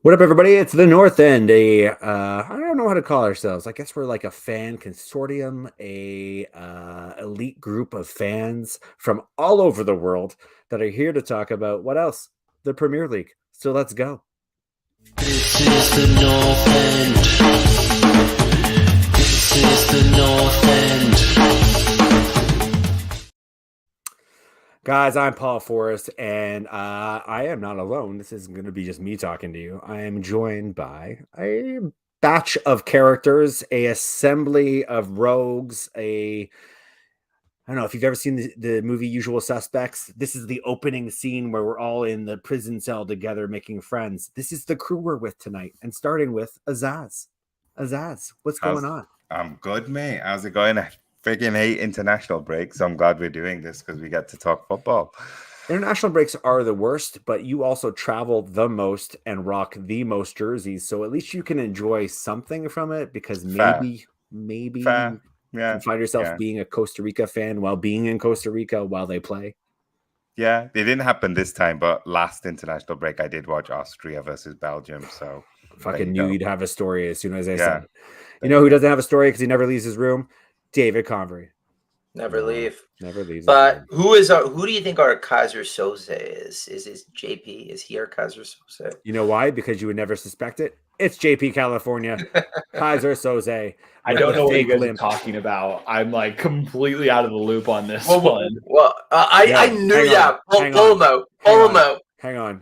What up, everybody? It's the North End. I don't know how to call ourselves. I guess we're like a fan consortium, a elite group of fans from all over the world that are here to talk about what else? The Premier League. So let's go. This is the North End. This is the North End. Guys, I'm Paul Forrest, and I am not alone. This isn't going to be just me talking to you. I am joined by a batch of characters, a assembly of rogues, I don't know if you've ever seen the movie Usual Suspects. This is the opening scene where we're all in the prison cell together making friends. This is the crew we're with tonight, and starting with Azaz. Azaz, what's going on? I'm good, mate. How's it going? I freaking hate international breaks, so I'm glad we're doing this because we get to talk football. International breaks are the worst, but you also travel the most and rock the most jerseys, so at least you can enjoy something from it because maybe Fair. Yeah, you find yourself being a Costa Rica fan while being in Costa Rica while they play. Yeah, it didn't happen this time, but last international break I did watch Austria versus Belgium, so fucking knew you'd have a story as soon as I said. You know who doesn't have a story because he never leaves his room? David Convery. Never leave. Never leaves. But who do you think our Kaiser Soze is? Is it JP? Is he our Kaiser Soze? You know why? Because you would never suspect it. It's JP California. Kaiser Soze. I don't know what you guys are talking about. I'm like completely out of the loop on this one. Well, I knew that. Pull him out. Pull him out. Hang on.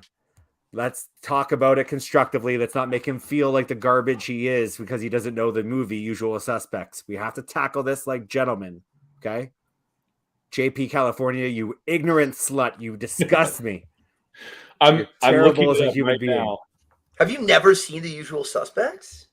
Let's talk about it constructively. Let's not make him feel like the garbage he is because he doesn't know the movie Usual Suspects. We have to tackle this like gentlemen. Okay? JP California, you ignorant slut. You disgust me. I'm terrible as a human being. Now. Have you never seen The Usual Suspects?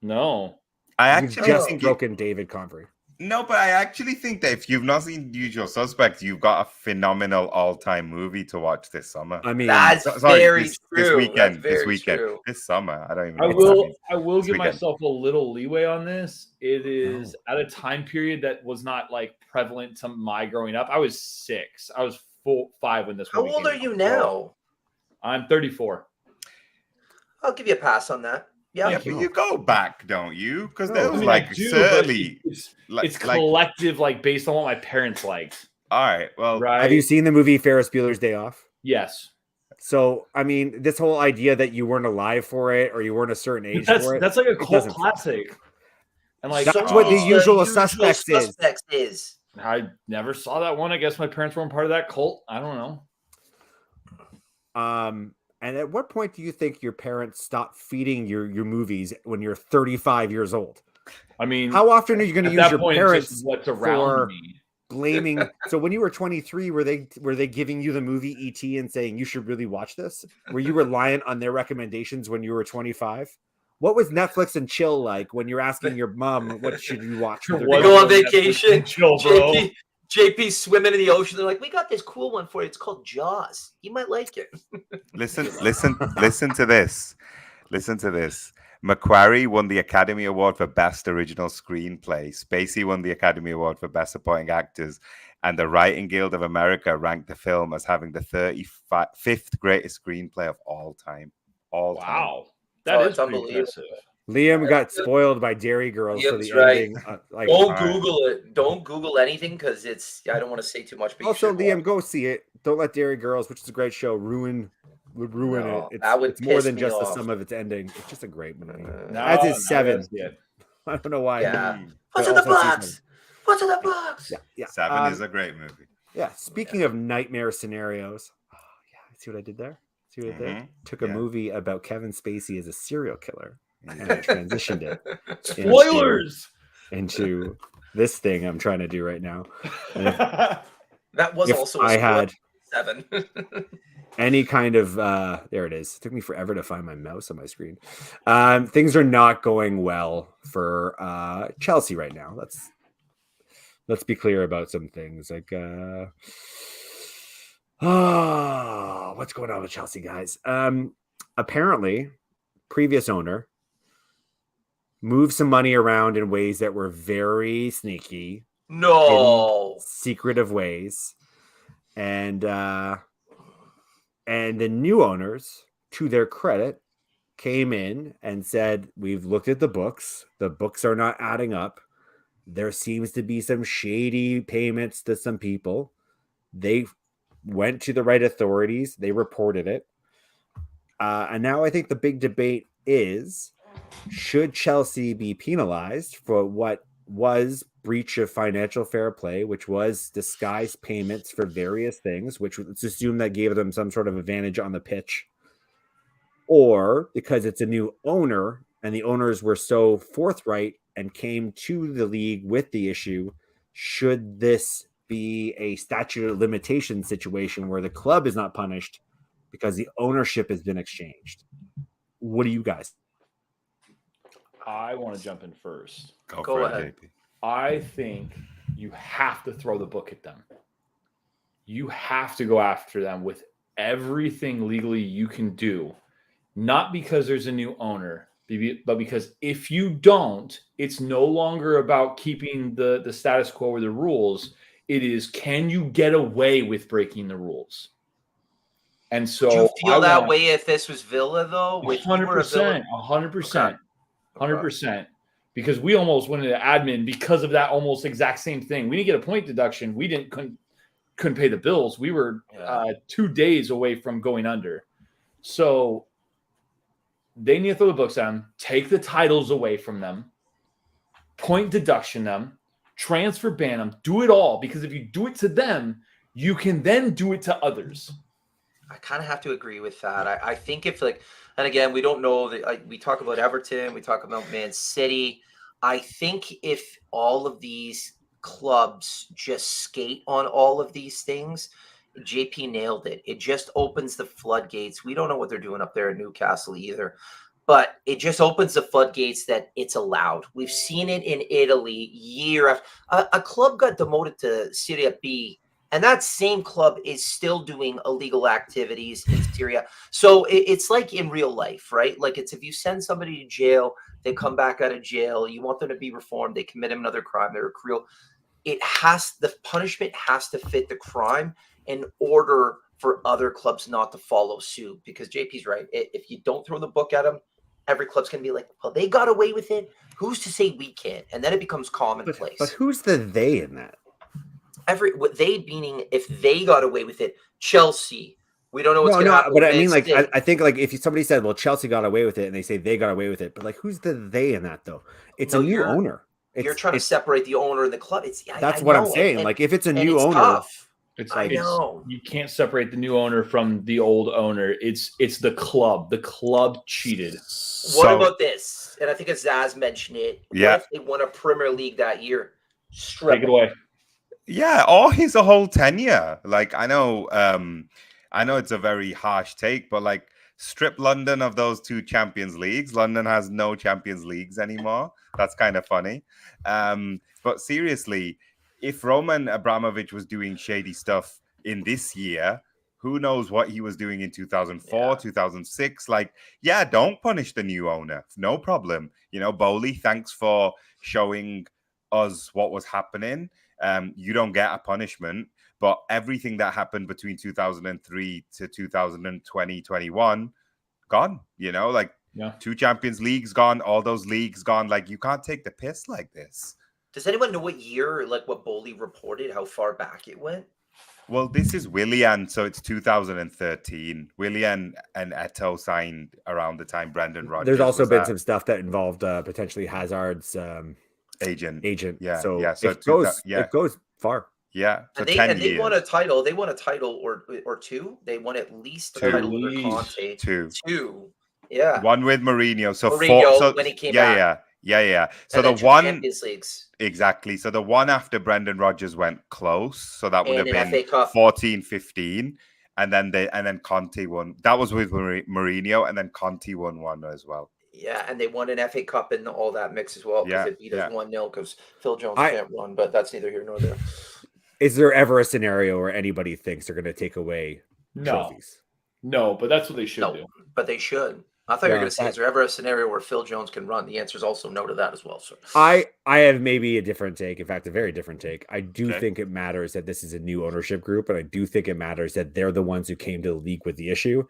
No. I actually just broken David Convery. No, but I actually think that if you've not seen Usual Suspects, you've got a phenomenal all-time movie to watch this summer. I mean, that's very true. This weekend, true. This summer. I don't even know. I will give myself a little leeway on this. It is at a time period that was not like prevalent to my growing up. I was 6. I was 5 when this movie How old came are out. you now? I'm 34. I'll give you a pass on that. Yeah, but you go back, don't you? Because there was certainly it's collective, like based on what my parents liked. All right. Well, have you seen the movie Ferris Bueller's Day Off? Yes. So, I mean, this whole idea that you weren't alive for it or you weren't a certain age for it. That's like a cult classic. And like that's what the Usual Suspects is. I never saw that one. I guess my parents weren't part of that cult. I don't know. And at what point do you think your parents stop feeding your movies when you're 35 years old? I mean, how often are you going to use your parents for blaming? So when you were 23, were they giving you the movie E.T. and saying you should really watch this? Were you reliant on their recommendations when you were 25? What was Netflix and chill like when you're asking your mom what should you watch? We go on vacation, chill, bro. JP swimming in the ocean. They're like, we got this cool one for you. It's called Jaws. You might like it. Listen to this. Listen to this. Macquarie won the Academy Award for Best Original Screenplay. Spacey won the Academy Award for Best Supporting Actors. And the Writing Guild of America ranked the film as having the 35th greatest screenplay of all time. Wow. That is unbelievable. Liam got spoiled by Dairy Girls for the ending. Don't Google it. Don't Google anything because I don't want to say too much. But also, Liam, go see it. Don't let Dairy Girls, which is a great show, ruin it. It's more than just the sum of its ending. It's just a great movie. As is 7. I don't know why. Yeah. What's in the box? What's in the box? Yeah. 7 is a great movie. Yeah. Speaking of nightmare scenarios. Oh, yeah. See what I did there? Took a movie about Kevin Spacey as a serial killer. And I transitioned it. Spoilers into this thing I'm trying to do right now. That was also I had 7. any kind of there it is. It took me forever to find my mouse on my screen. Things are not going well for Chelsea right now. Let's be clear about some things. Like what's going on with Chelsea, guys? Apparently, previous owner moved some money around in ways that were very sneaky. Secretive ways. And the new owners, to their credit, came in and said, we've looked at the books. The books are not adding up. There seems to be some shady payments to some people. They went to the right authorities. They reported it. And now I think the big debate is, should Chelsea be penalized for what was breach of financial fair play, which was disguised payments for various things, which let's assume that gave them some sort of advantage on the pitch, or because it's a new owner and the owners were so forthright and came to the league with the issue, should this be a statute of limitation situation where the club is not punished because the ownership has been exchanged? What do you guys? I want to jump in first. Go Go for ahead. it, JP. I think you have to throw the book at them. You have to go after them with everything legally you can do. Not because there's a new owner, but because if you don't, it's no longer about keeping the status quo or the rules. It is, can you get away with breaking the rules? And so, Do you feel that way if this was Villa, though? With 100%, 100%, 100%. Because we almost went into admin because of that almost exact same thing. We didn't get a point deduction. We couldn't pay the bills. We were 2 days away from going under. So they need to throw the books at them, take the titles away from them, point deduction them, transfer ban them, do it all. Because if you do it to them, you can then do it to others. I kind of have to agree with that. I think if and again, we don't know that we talk about Everton, we talk about Man City. I think if all of these clubs just skate on all of these things, JP nailed it. It just opens the floodgates. We don't know what they're doing up there in Newcastle either, but it just opens the floodgates that it's allowed. We've seen it in Italy year after. A club got demoted to Serie B, and that same club is still doing illegal activities in Syria. So it's like in real life, right? Like it's if you send somebody to jail, they come back out of jail, you want them to be reformed, they commit another crime, they're a Creole. The punishment has to fit the crime in order for other clubs not to follow suit. Because JP's right. If you don't throw the book at them, every club's going to be like, well, they got away with it. Who's to say we can't? And then it becomes commonplace. But who's the they in that? They meaning if they got away with it, Chelsea. We don't know what's going to happen. But I mean, like, I think, like, if somebody said, "Well, Chelsea got away with it," and they say they got away with it, but like, who's the they in that though? It's a new owner. You're trying to separate the owner and the club. That's what I'm saying. Like, if it's a new owner, tough. I know you can't separate the new owner from the old owner. It's the club. The club cheated. What about this? And I think Azaz mentioned it. Yeah. What if they won a Premier League that year? Take it away. Yeah, or his whole tenure. Like, I know it's a very harsh take, but like, strip London of those 2 Champions Leagues. London has no Champions Leagues anymore. That's kind of funny. But seriously, if Roman Abramovich was doing shady stuff in this year, who knows what he was doing in 2004, 2006? Like, yeah, don't punish the new owner. No problem. You know, Bowley, thanks for showing us what was happening. You don't get a punishment, but everything that happened between 2003 to 2020, 21, gone, you know, like 2 Champions Leagues gone, all those leagues gone. Like, you can't take the piss like this. Does anyone know what year, like what Bowley reported, how far back it went? Well, this is Willian, so it's 2013. Willian and Eto'o signed around the time Brendan Rodgers. There's also been some stuff that involved potentially Hazard's agent. Yeah, so it goes far. Yeah, so and they won a title. They won a title or 2. They won at least a title under Conte. 2. Yeah. One with Mourinho. So Mourinho, 4. So, when he came back. Yeah. So and the one Champions Leagues. Exactly. So the one after Brendan Rodgers went close. So that would have been 14-15. And then Conte won. That was with Mourinho, and then Conte won one as well. Yeah, and they won an FA Cup and all that mix as well because it beat us 1-0 because Phil Jones can't run, but that's neither here nor there. Is there ever a scenario where anybody thinks they're going to take away trophies? No, but that's what they should do. But they should. I thought you were going to say, is there ever a scenario where Phil Jones can run? The answer is also no to that as well, sir. I have maybe a different take. In fact, a very different take. I do think it matters that this is a new ownership group, and I do think it matters that they're the ones who came to the league with the issue.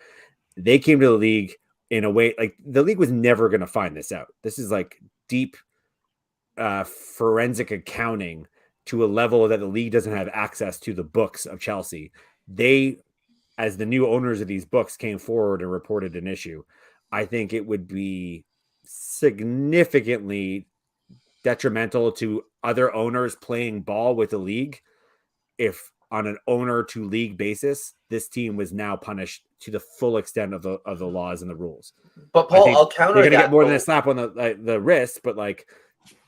They came to the league in a way like the league was never going to find this out. This is like deep forensic accounting to a level that the league doesn't have access to the books of Chelsea. They, as the new owners of these books, came forward and reported an issue. I think it would be significantly detrimental to other owners playing ball with the league if on an owner to league basis, this team was now punished to the full extent of the laws and the rules. But Paul, I'll they're counter going to that. get more than a slap on the wrist, but like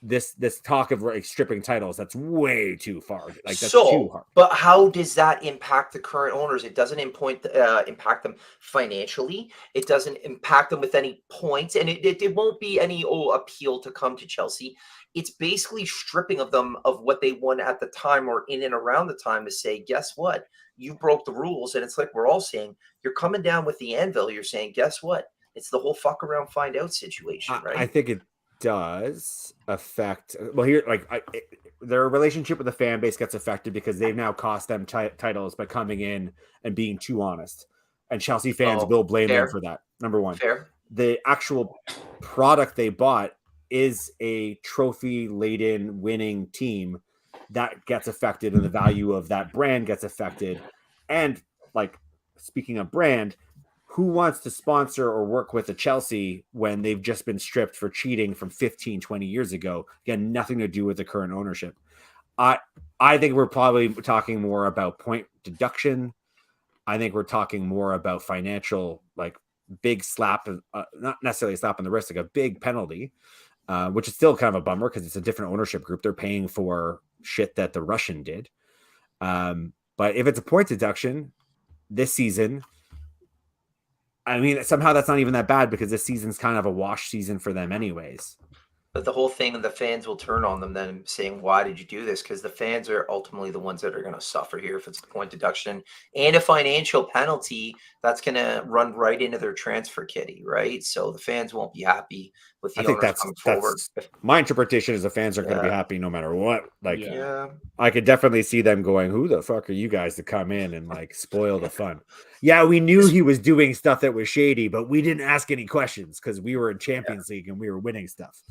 this talk of like stripping titles, that's way too far. Like that's too hard. But how does that impact the current owners? It doesn't impact them financially. It doesn't impact them with any points, and it won't be any appeal to come to Chelsea. It's basically stripping of them of what they won at the time or in and around the time to say, guess what? You broke the rules. And it's like we're all saying, you're coming down with the anvil. You're saying, guess what? It's the whole fuck around, find out situation, right? I think it does affect. Well, here, their relationship with the fan base gets affected because they've now cost them titles by coming in and being too honest. And Chelsea fans will blame them for that. Number one. Fair. The actual product they bought is a trophy-laden winning team that gets affected, and the value of that brand gets affected. And like speaking of brand, who wants to sponsor or work with a Chelsea when they've just been stripped for cheating from 15, 20 years ago? Again, nothing to do with the current ownership. I think we're probably talking more about point deduction. I think we're talking more about financial, like big slap, not necessarily a slap on the wrist, like a big penalty. Which is still kind of a bummer because it's a different ownership group. They're paying for shit that the Russian did. But if it's a point deduction this season, I mean, somehow that's not even that bad because this season's kind of a wash season for them anyways. But the whole thing, and the fans will turn on them then saying, why did you do this? Because the fans are ultimately the ones that are going to suffer here if it's a point deduction and a financial penalty that's going to run right into their transfer kitty, right? So the fans won't be happy with the owners coming forward. My interpretation is the fans aren't going to be happy no matter what. Like, yeah. I could definitely see them going, who the fuck are you guys to come in and like spoil the fun? Yeah, we knew he was doing stuff that was shady, but we didn't ask any questions because we were in Champions League and we were winning stuff.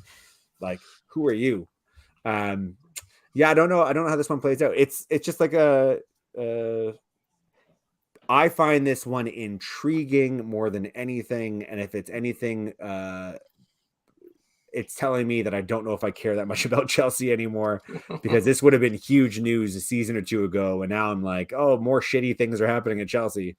Like, who are you? I don't know. I don't know how this one plays out. It's just like I find this one intriguing more than anything. And if it's anything, it's telling me that I don't know if I care that much about Chelsea anymore because this would have been huge news a season or two ago. And now I'm like, oh, more shitty things are happening at Chelsea.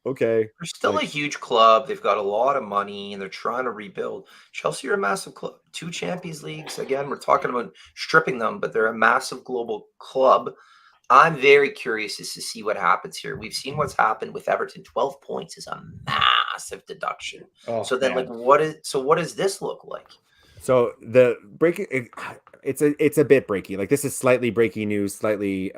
Okay. They're still a huge club. They've got a lot of money and they're trying to rebuild. Chelsea are a massive club. 2 Champions Leagues. Again, we're talking about stripping them, but they're a massive global club. I'm very curious as to see what happens here. We've seen what's happened with Everton. 12 points is a massive deduction. So then, what does this look like? So the breaking, it's a bit breaky. Like this is slightly breaky news, slightly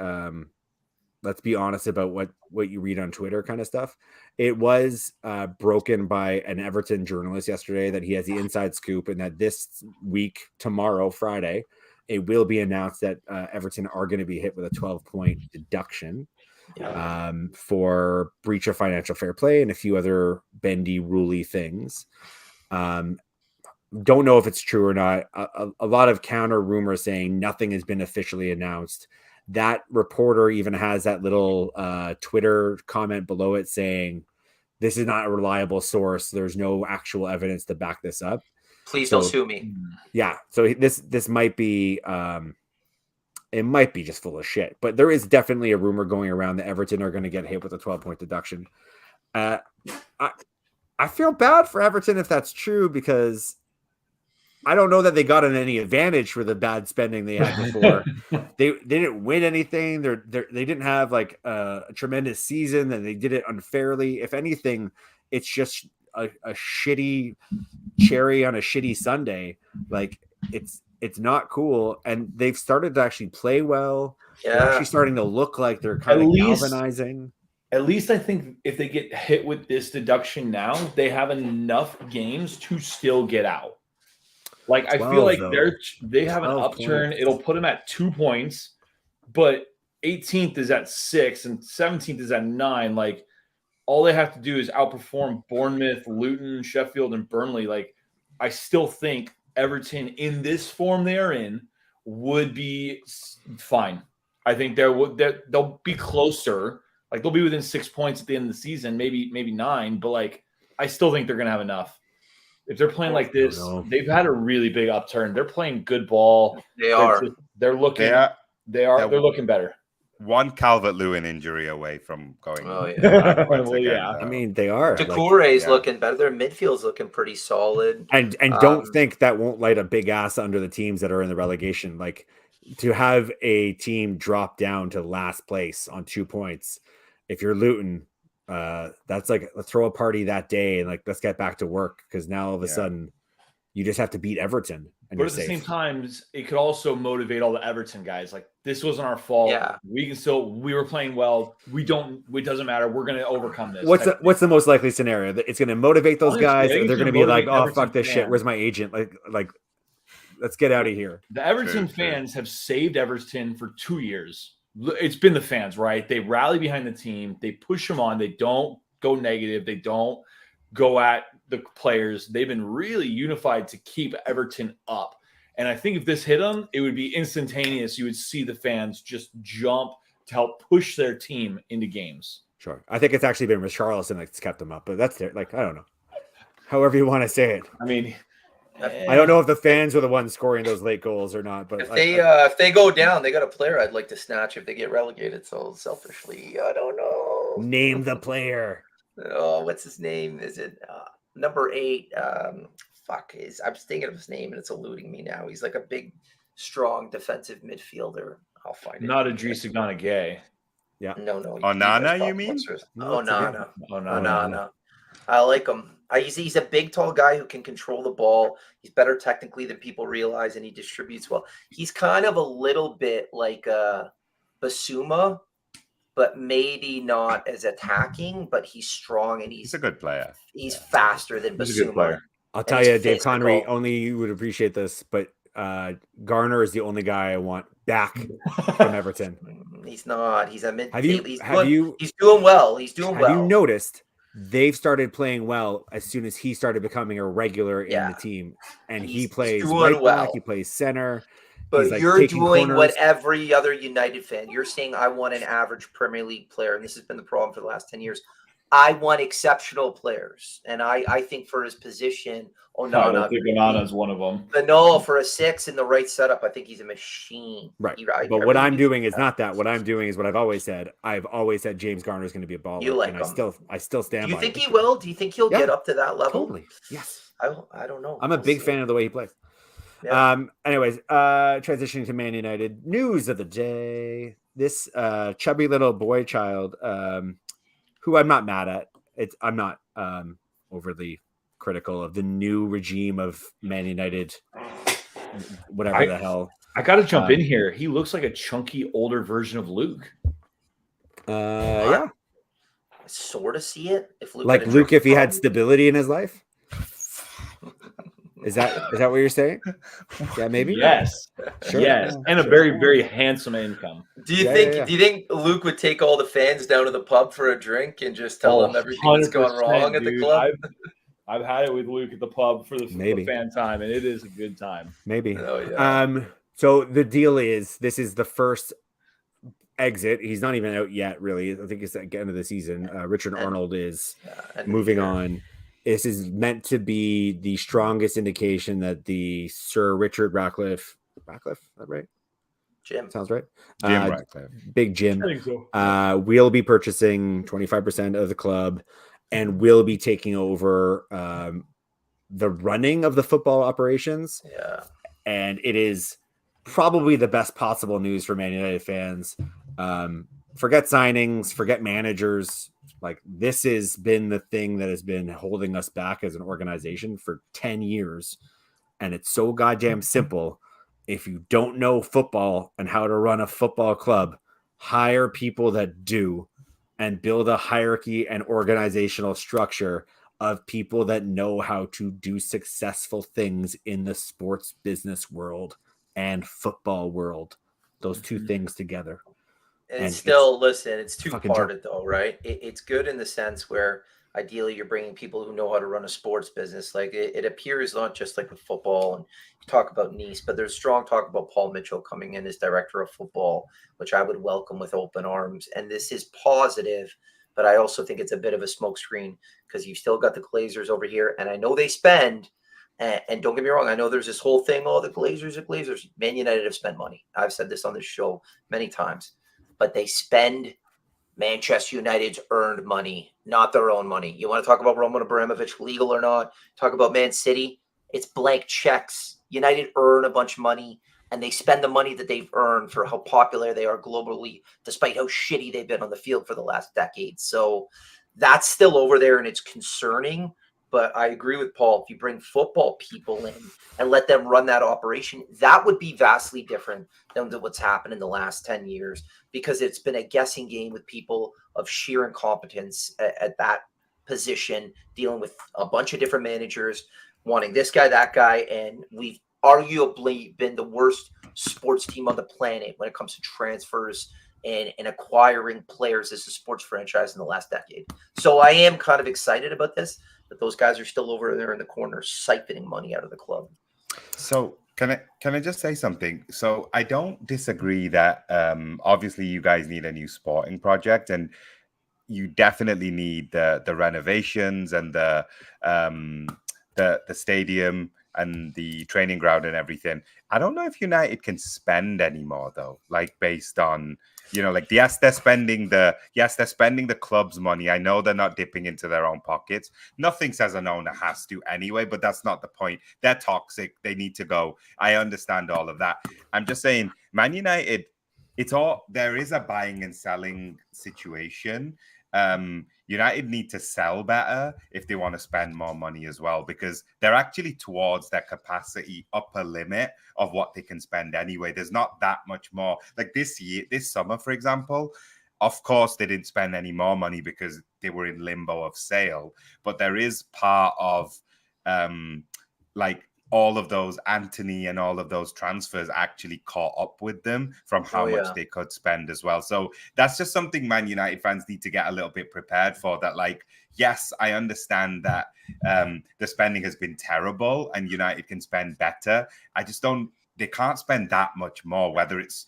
let's be honest about what you read on Twitter kind of stuff. It was broken by an Everton journalist yesterday that he has the inside scoop and that this week, tomorrow, Friday, it will be announced that Everton are going to be hit with a 12-point deduction for breach of financial fair play and a few other bendy, ruly things. Don't know if it's true or not. A lot of counter rumors saying nothing has been officially announced. That reporter even has that little Twitter comment below it saying, this is not a reliable source. There's no actual evidence to back this up. Please don't sue me. Yeah. So this might be, it might be just full of shit, but there is definitely a rumor going around that Everton are going to get hit with a 12-point deduction. I feel bad for Everton if that's true, because I don't know that they got any advantage for the bad spending they had before. They didn't win anything. They didn't have like a tremendous season, and they did it unfairly. If anything, it's just a shitty cherry on a shitty Sunday. Like it's not cool. And they've started to actually play well. Yeah. They're actually starting to look like they're kind of galvanizing. At least I think if they get hit with this deduction now, they have enough games to still get out. Like, I feel like they have an upturn. Points. It'll put them at 2 points, but 18th is at 6 and 17th is at 9. Like, all they have to do is outperform Bournemouth, Luton, Sheffield, and Burnley. Like, I still think Everton in this form they are in would be fine. I think they'll be closer. Like, they'll be within 6 points at the end of the season, maybe 9. But like, I still think they're gonna have enough. If they're playing like this, they've had a really big upturn. They're playing good ball. They're looking better. One Calvert-Lewin injury away from going. Oh yeah. Well, yeah. I mean, they are. Doucouré's looking better. Their midfield's looking pretty solid. And don't think that won't light a big ass under the teams that are in the relegation. Like, to have a team drop down to last place on 2 points, if you're Luton, that's like, let's throw a party that day and like, let's get back to work, because now all of a sudden you just have to beat Everton. And but at the same time, it could also motivate all the Everton guys. Like, this wasn't our fault. Yeah. We were playing well. It doesn't matter. We're going to overcome this. What's the most likely scenario? That it's going to motivate those guys? They're going to be like, oh, fuck this shit. Where's my agent? Like, let's get out of here. The Everton fans have saved Everton for 2 years. It's been the fans, right? They rally behind the team. They push them on. They don't go negative. They don't go at the players. They've been really unified to keep Everton up. And I think if this hit them, it would be instantaneous. You would see the fans just jump to help push their team into games. Sure. I think it's actually been Richarlison that's kept them up, but that's like, I don't know. However you want to say it. I mean, I don't know if the fans were the ones scoring those late goals or not, but if they go down, they got a player I'd like to snatch if they get relegated. So selfishly, I don't know. Name the player. Oh, what's his name? Is it number 8? I'm thinking of his name and it's eluding me now. He's like a big, strong defensive midfielder. I'll find it. Not Idrissa Gana Gueye. Yeah. No. Onana, you mean? Onana. I like him. He's a big, tall guy who can control the ball. He's better technically than people realize, and he distributes well. He's kind of a little bit like Basuma, but maybe not as attacking. But he's strong and he's a good player. He's faster than Basuma. I'll tell you, Dave Connery, only you would appreciate this, but Garner is the only guy I want back from Everton. He's not. He's a mid. He's doing well. He's doing well. Have you noticed? They've started playing well as soon as he started becoming a regular in the team, and he plays right back. He plays center. But you're doing what every other United fan. You're saying, I want an average Premier League player, and this has been the problem for the last 10 years. I want exceptional players, and I think for his position, Onana is one of them. But no, for a 6 in the right setup, I think he's a machine. Right. But what I'm doing is not that. What I'm doing is what I've always said. I've always said James Garner is going to be a baller. You like and him. I still stand by it. Do you think he will? Do you think he'll get up to that level? Totally. Yes. I don't know. I'm a big fan of the way he plays. Yeah. Anyways, transitioning to Man United news of the day. This chubby little boy child, who I'm not mad at. I'm not overly critical of the new regime of Man United, whatever the hell. I got to jump in here. He looks like a chunky, older version of Luke. Yeah. I sort of see it. Luke, if he had stability in his life. Is that what you're saying? Yeah, maybe. Yes. Sure. Yes, and a very, very handsome income. Do you think Luke would take all the fans down to the pub for a drink and just tell them everything that's going wrong at the club? I've had it with Luke at the pub for the fan time, and it is a good time. Maybe. Oh, yeah. So the deal is, this is the first exit. He's not even out yet, really. I think it's at the end of the season. Richard Arnold is moving on. This is meant to be the strongest indication that the Sir Richard Ratcliffe, is that right? Jim. Sounds right. Jim Ratcliffe. Big Jim. I think so. Will be purchasing 25% of the club and will be taking over the running of the football operations. Yeah. And it is probably the best possible news for Man United fans. Forget signings, forget managers. Like, this has been the thing that has been holding us back as an organization for 10 years. And it's so goddamn simple. If you don't know football and how to run a football club, hire people that do and build a hierarchy and organizational structure of people that know how to do successful things in the sports business world and football world. Those two things together. And it's and still, listen, it's fucking joke. two-parted though, right? It's good in the sense where ideally you're bringing people who know how to run a sports business. Like it appears not just like with football and you talk about Nice, but there's strong talk about Paul Mitchell coming in as director of football, which I would welcome with open arms. And this is positive, but I also think it's a bit of a smokescreen because you've still got the Glazers over here. And I know they spend, and don't get me wrong, I know there's this whole thing, oh, the Glazers are Glazers. Man United have spent money. I've said this on this show many times, but they spend Manchester United's earned money, not their own money. You want to talk about Roman Abramovich, legal or not? Talk about Man City. It's blank checks. United earn a bunch of money, and they spend the money that they've earned for how popular they are globally, despite how shitty they've been on the field for the last decade. So that's still over there, and it's concerning. But I agree with Paul. If you bring football people in and let them run that operation, that would be vastly different than what's happened in the last 10 years because it's been a guessing game with people of sheer incompetence at that position, dealing with a bunch of different managers, wanting this guy, that guy. And we've arguably been the worst sports team on the planet when it comes to transfers and acquiring players as a sports franchise in the last decade. So I am kind of excited about this, but those guys are still over there in the corner siphoning money out of the club. So can I just say something? So I don't disagree that obviously you guys need a new sporting project and you definitely need the renovations and the stadium and the training ground and everything. I don't know if United can spend anymore though, like based on, like yes, they're spending the club's money. I know they're not dipping into their own pockets. Nothing says an owner has to anyway, but that's not the point. They're toxic. They need to go. I understand all of that. I'm just saying, Man United, there is a buying and selling situation. United need to sell better if they want to spend more money as well, because they're actually towards their capacity upper limit of what they can spend anyway. There's not that much more. Like this summer, for example, of course, they didn't spend any more money because they were in limbo of sale, but there is part of like all of those Anthony and all of those transfers actually caught up with them from how much they could spend as well. So that's just something Man United fans need to get a little bit prepared for. That, like, yes, I understand that the spending has been terrible and United can spend better. They can't spend that much more, whether it's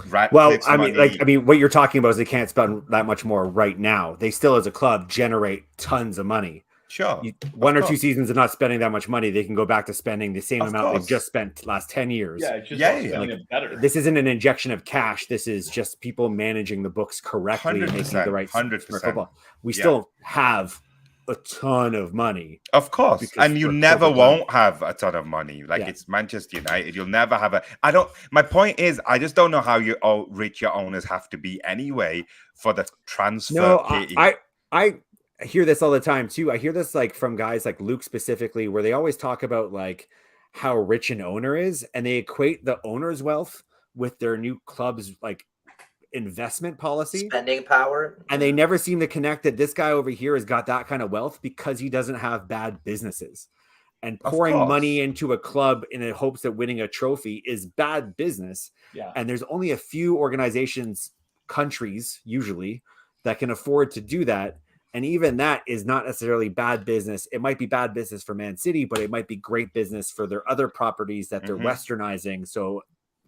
what you're talking about is they can't spend that much more right now. They still, as a club, generate tons of money. Sure. One or two seasons of not spending that much money, they can go back to spending the same amount they've just spent last 10 years. Yeah, it's just it better. This isn't an injection of cash. This is just people managing the books correctly and making the right 100%. Football. We still have a ton of money. Of course. And you never won't have a ton of money. Like, it's Manchester United. You'll never have my point is, I just don't know how rich your owners have to be anyway for the transfer. No, I hear this all the time too. I hear this like from guys like Luke specifically, where they always talk about like how rich an owner is, and they equate the owner's wealth with their new club's like investment policy, spending power, and they never seem to connect that this guy over here has got that kind of wealth because he doesn't have bad businesses. And pouring money into a club in the hopes of winning a trophy is bad business. Yeah. And there's only a few organizations, countries usually, that can afford to do that. And even that is not necessarily bad business. It might be bad business for Man City, but it might be great business for their other properties that they're westernizing. So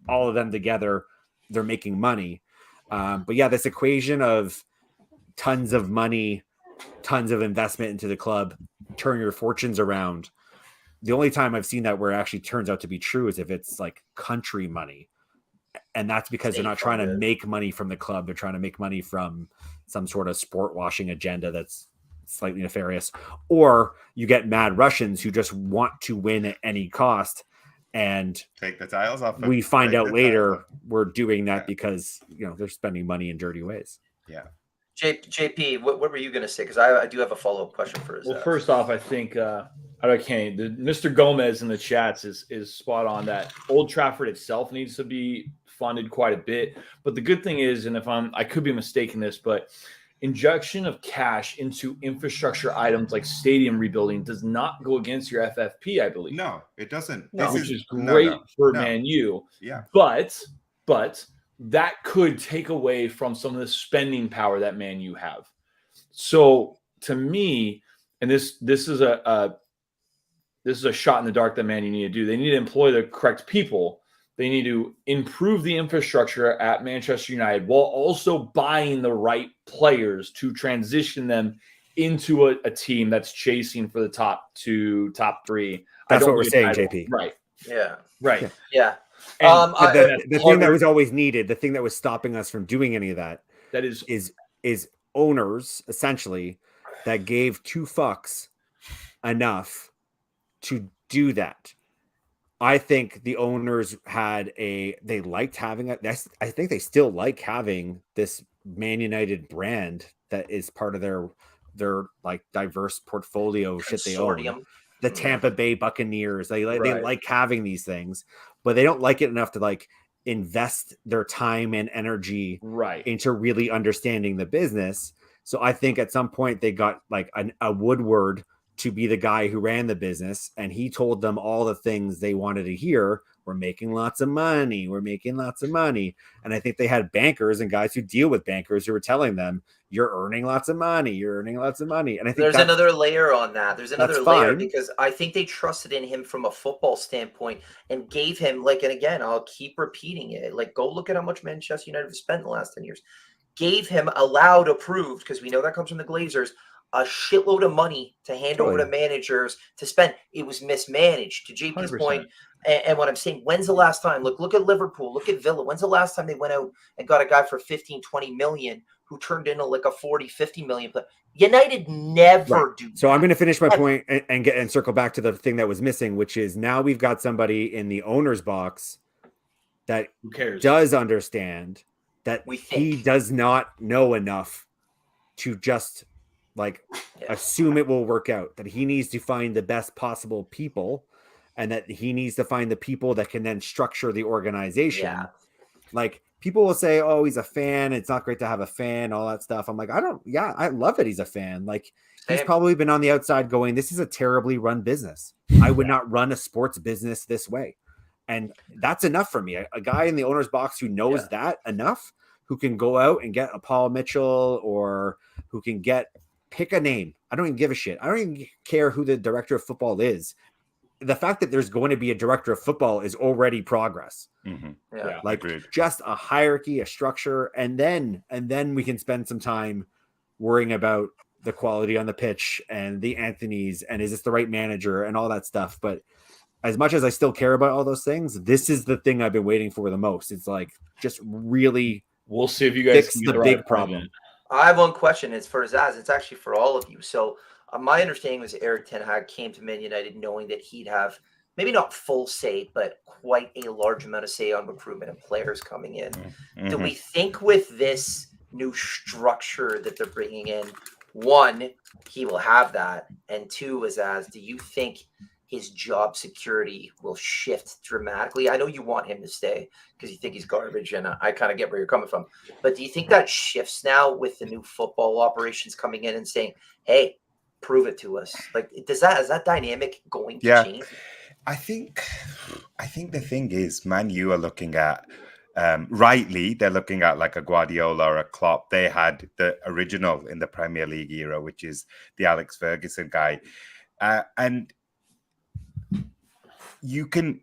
all of them together, they're making money. But yeah, this equation of tons of money, tons of investment into the club, turn your fortunes around. The only time I've seen that where it actually turns out to be true is if it's like country money. And that's because they're not trying to make money from the club. They're trying to make money from some sort of sport washing agenda that's slightly nefarious. Or you get mad Russians who just want to win at any cost. And take the tiles off. We find out later we're doing that because, they're spending money in dirty ways. Yeah. JP, what were you going to say? Because I do have a follow-up question for us. Well, first off, I think Mr. Gomez in the chats is spot on that Old Trafford itself needs to be funded quite a bit. But the good thing is, and I could be mistaken this, but injection of cash into infrastructure items like stadium rebuilding does not go against your FFP, I believe. No, it doesn't. Which is great for Man U. Yeah. But that could take away from some of the spending power that Man U have. So to me, and this is a shot in the dark that Man U need to do. They need to employ the correct people. They need to improve the infrastructure at Manchester United while also buying the right players to transition them into a team that's chasing for the top 2, top 3. That's what we're saying, JP. Right. Yeah. Right. Yeah. And the thing that was always needed, the thing that was stopping us from doing any of that, that is owners essentially that gave 2 fucks enough to do that. I think the owners they liked having it. I think they still like having this Man United brand that is part of their like diverse portfolio shit they own. The Tampa Bay Buccaneers, they like having these things, but they don't like it enough to like invest their time and energy into really understanding the business. So I think at some point they got like a Woodward to be the guy who ran the business, and he told them all the things they wanted to hear. We're making lots of money. We're making lots of money. And I think they had bankers and guys who deal with bankers who were telling them, you're earning lots of money. You're earning lots of money. And I think there's another layer on that. There's another layer because I think they trusted in him from a football standpoint and gave him and again, I'll keep repeating it. Like, go look at how much Manchester United have spent in the last 10 years. Gave him allowed, approved, because we know that comes from the Glazers, a shitload of money to hand over to managers to spend. It was mismanaged, to JP's 100%. point. And what I'm saying, when's the last time? Look at Liverpool, look at Villa. When's the last time they went out and got a guy for 15, 20 million who turned into like a 40, 50 million player? United never do that. So I'm going to finish my point and circle back to the thing that was missing, which is now we've got somebody in the owner's box that does understand that he does not know enough to just assume it will work out, that he needs to find the best possible people, and that he needs to find the people that can then structure the organization. Yeah. Like, people will say, oh, he's a fan. It's not great to have a fan, all that stuff. I'm like, I love that he's a fan. Like, he's probably been on the outside going, this is a terribly run business. I would not run a sports business this way. And that's enough for me. A guy in the owner's box who knows that enough, who can go out and get a Paul Mitchell, or who can pick a name. I don't even give a shit. I don't even care who the director of football is. The fact that there's going to be a director of football is already progress. Mm-hmm. Yeah. Like, just a hierarchy, a structure, and then we can spend some time worrying about the quality on the pitch and the Anthonys and is this the right manager and all that stuff. But as much as I still care about all those things, this is the thing I've been waiting for the most. It's like, just really, we'll see if you guys fix the big problem. I have one question. It's for Zaz. It's actually for all of you. So my understanding was Eric Ten Hag came to Man United knowing that he'd have maybe not full say, but quite a large amount of say on recruitment and players coming in. Mm-hmm. Do we think with this new structure that they're bringing in, one, he will have that, and two, Zaz, do you think his job security will shift dramatically? I know you want him to stay because you think he's garbage, and I kind of get where you're coming from. But do you think that shifts now with the new football operations coming in and saying, hey, prove it to us? Like, is that dynamic going to change? I think the thing is, Man U are looking at, rightly, they're looking at like a Guardiola or a Klopp. They had the original in the Premier League era, which is the Alex Ferguson guy. And you can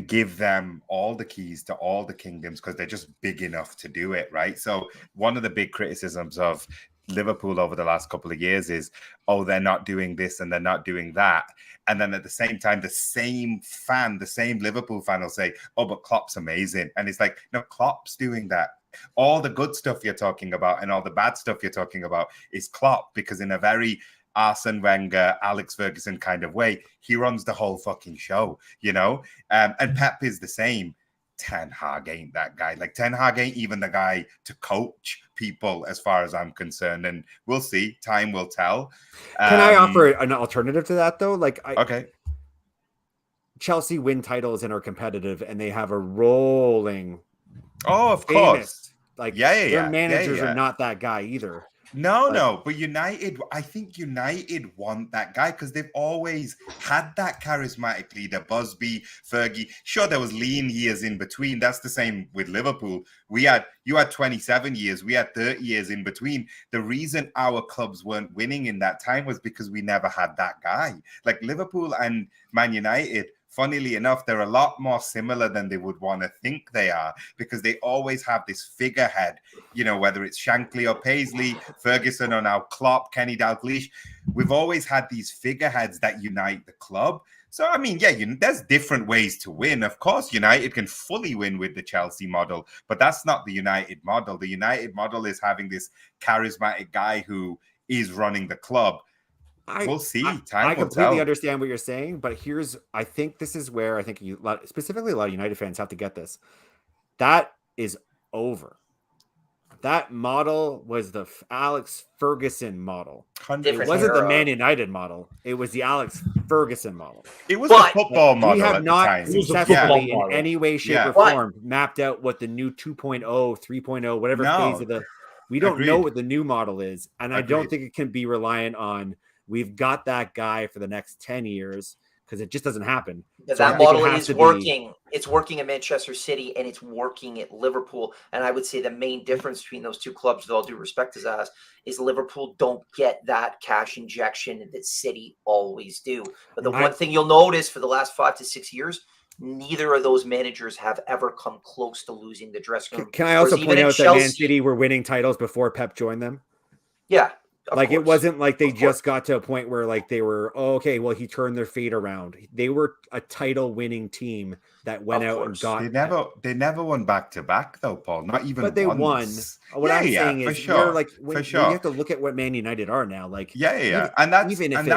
give them all the keys to all the kingdoms because they're just big enough to do it, right? So one of the big criticisms of Liverpool over the last couple of years is, oh, they're not doing this and they're not doing that. And then at the same time, the same Liverpool fan will say, oh, but Klopp's amazing. And it's like, no, Klopp's doing that. All the good stuff you're talking about and all the bad stuff you're talking about is Klopp, because in a very Arsene Wenger, Alex Ferguson kind of way, he runs the whole fucking show, you know? And Pep is the same. Ten Hag ain't that guy. Like, Ten Hag ain't even the guy to coach people as far as I'm concerned. And we'll see. Time will tell. Can I offer an alternative to that, though? Like, okay. Chelsea win titles and are competitive, and they have a rolling. Oh, of course. Like, their managers are not that guy either. No, but United, I think United want that guy because they've always had that charismatic leader, Busby, Fergie. Sure, there was lean years in between. That's the same with Liverpool. You had 27 years, we had 30 years in between. The reason our clubs weren't winning in that time was because we never had that guy. Like Liverpool and Man United, funnily enough, they're a lot more similar than they would want to think they are because they always have this figurehead, whether it's Shankly or Paisley, Ferguson or now Klopp, Kenny Dalglish. We've always had these figureheads that unite the club. So, I mean, there's different ways to win. Of course, United can fully win with the Chelsea model, but that's not the United model. The United model is having this charismatic guy who is running the club. We'll see. Time I will completely tell. understand what you're saying, but I think this is where I think specifically a lot of United fans have to get this. That is over. That model was the Alex Ferguson model. It wasn't the Man United model. It was the Alex Ferguson model. It was the football model. We have not successfully in any way, shape, or form mapped out what the new 2.0, 3.0, whatever phase of we don't know what the new model is. And I don't think it can be reliant on we've got that guy for the next 10 years because it just doesn't happen. So that model is working. It's working at Manchester City and it's working at Liverpool. And I would say the main difference between those two clubs, with all due respect to Zaz, is Liverpool don't get that cash injection that City always do. But the one thing you'll notice for the last 5 to 6 years, neither of those managers have ever come close to losing the dressing room. Can I also point out that Man City were winning titles before Pep joined them? Yeah. It wasn't like they just got to a point where they were, he turned their fate around. They were a title winning team that went out and got. They never won back to back though, Paul. Not even. But they once. Won. What I'm saying is, you're when you have to look at what Man United are now. And that's even if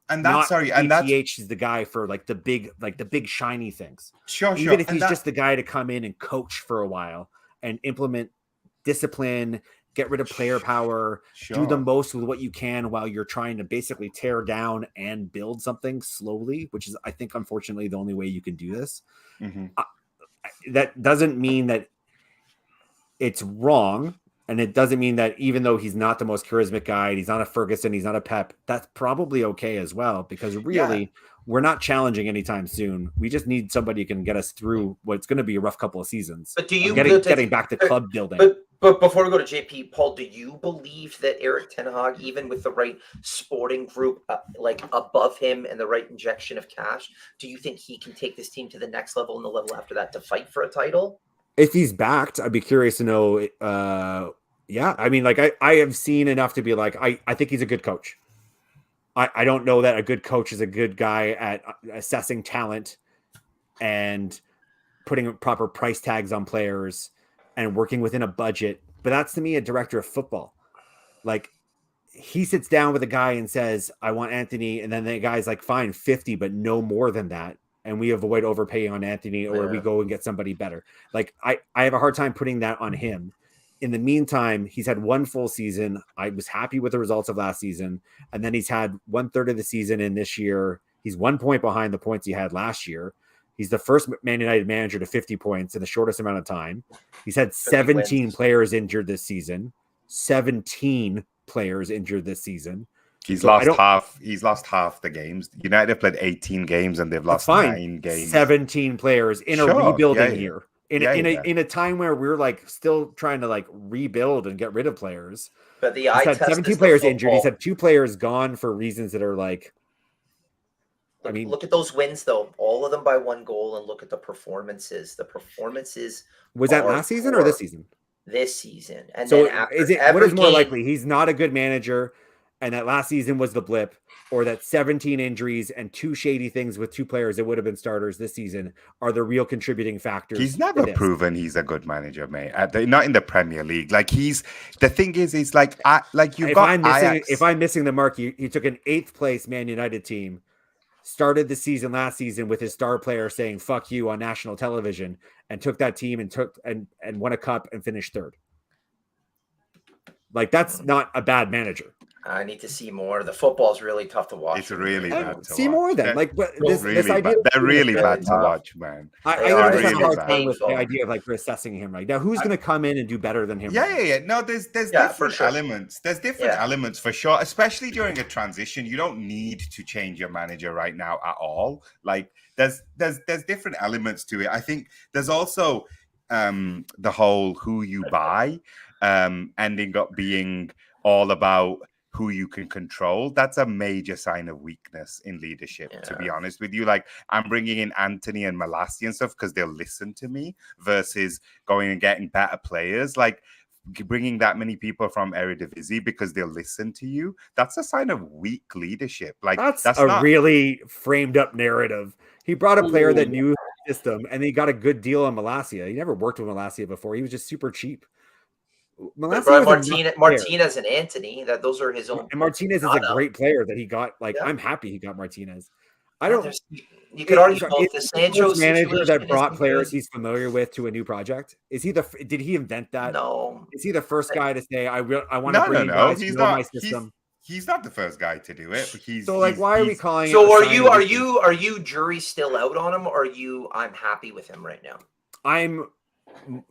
ETH is the guy for the big shiny things. Sure. Even if he's just the guy to come in and coach for a while and implement discipline. Get rid of player power, do the most with what you can while you're trying to basically tear down and build something slowly, which is, I think, unfortunately, the only way you can do this. Mm-hmm. That doesn't mean that it's wrong. And it doesn't mean that even though he's not the most charismatic guy, he's not a Ferguson, he's not a Pep, that's probably okay as well. Because really, we're not challenging anytime soon. We just need somebody who can get us through what's going to be a rough couple of seasons. But do you getting back to club building? But before we go to JP, Paul, do you believe that Eric Ten Hag, even with the right sporting group above him and the right injection of cash, do you think he can take this team to the next level and the level after that to fight for a title? If he's backed, I'd be curious to know. I mean, I have seen enough to be I think he's a good coach. I don't know that a good coach is a good guy at assessing talent and putting proper price tags on players and working within a budget. But that's, to me, a director of football. He sits down with a guy and says, I want Anthony. And then the guy's fine, 50, but no more than that. And we avoid overpaying on Anthony, or we go and get somebody better. I have a hard time putting that on him. In the meantime, he's had one full season. I was happy with the results of last season. And then he's had 1/3 of the season in this year. He's 1 point behind the points he had last year. He's the first Man United manager to 50 points in the shortest amount of time. He's had 17 players injured this season. 17 players injured this season. He's lost half the games. United have played 18 games and they've lost 9 games. 17 players in a rebuilding year. In a time where we're still trying to rebuild and get rid of players. But he's had 17 players injured. He's had 2 players gone for reasons that are look at those wins though. All of them by 1 goal, and look at the performances. The performances was that last season or this season? This season. And so then after what is more likely? He's not a good manager, and that last season was the blip, or that 17 injuries and 2 shady things with 2 players that would have been starters this season are the real contributing factors. He's never proven he's a good manager, mate. Not in the Premier League. The thing is you've got Ajax. If I'm missing the mark, he took an 8th place Man United team, started the season last season with his star player saying "fuck you" on national television, and took that team and won a cup and finished 3rd. That's not a bad manager. I need to see more. The football's really tough to watch. It's really And bad to see watch. more then. They're Like, but Well, this really idea. bad. They're really really bad to tough. watch, man. I They even are. just have a really hard bad. time with the Painful. idea of like assessing him right now. Who's going to come in and do better than him? Yeah, right yeah, now? yeah. No, there's Yeah, for different sure. elements. There's different Yeah. elements for sure, especially during a transition. You don't need to change your manager right now at all. Like there's different elements to it. I think there's also the whole who you buy ending up being all about who you can control. That's a major sign of weakness in leadership, to be honest with you. Like, I'm bringing in Anthony and Malassi and stuff because they'll listen to me versus going and getting better players. Like, bringing that many people from Eredivisie because they'll listen to you, that's a sign of weak leadership. Like, That's that's a not really framed up narrative. He brought a player that knew the system, and he got a good deal on Malasia. He never worked with Malasia before. He was just super cheap. But Malasia was Martinez and Anthony, those are his own. and Martinez is a great player that he got. Like, I'm happy he got Martinez. I don't. You could argue both. Is The the Sancho first manager situation that brought isn't players good. he's familiar with to a new project. Is he did he invent that? No. Is he the first guy to say I want to no, bring no, in no. guys who He's know not. my system? He's not the first guy to do it. But So like, why are we calling it? So a sign of weakness? are you jury still out on him, or I'm happy with him right now? I'm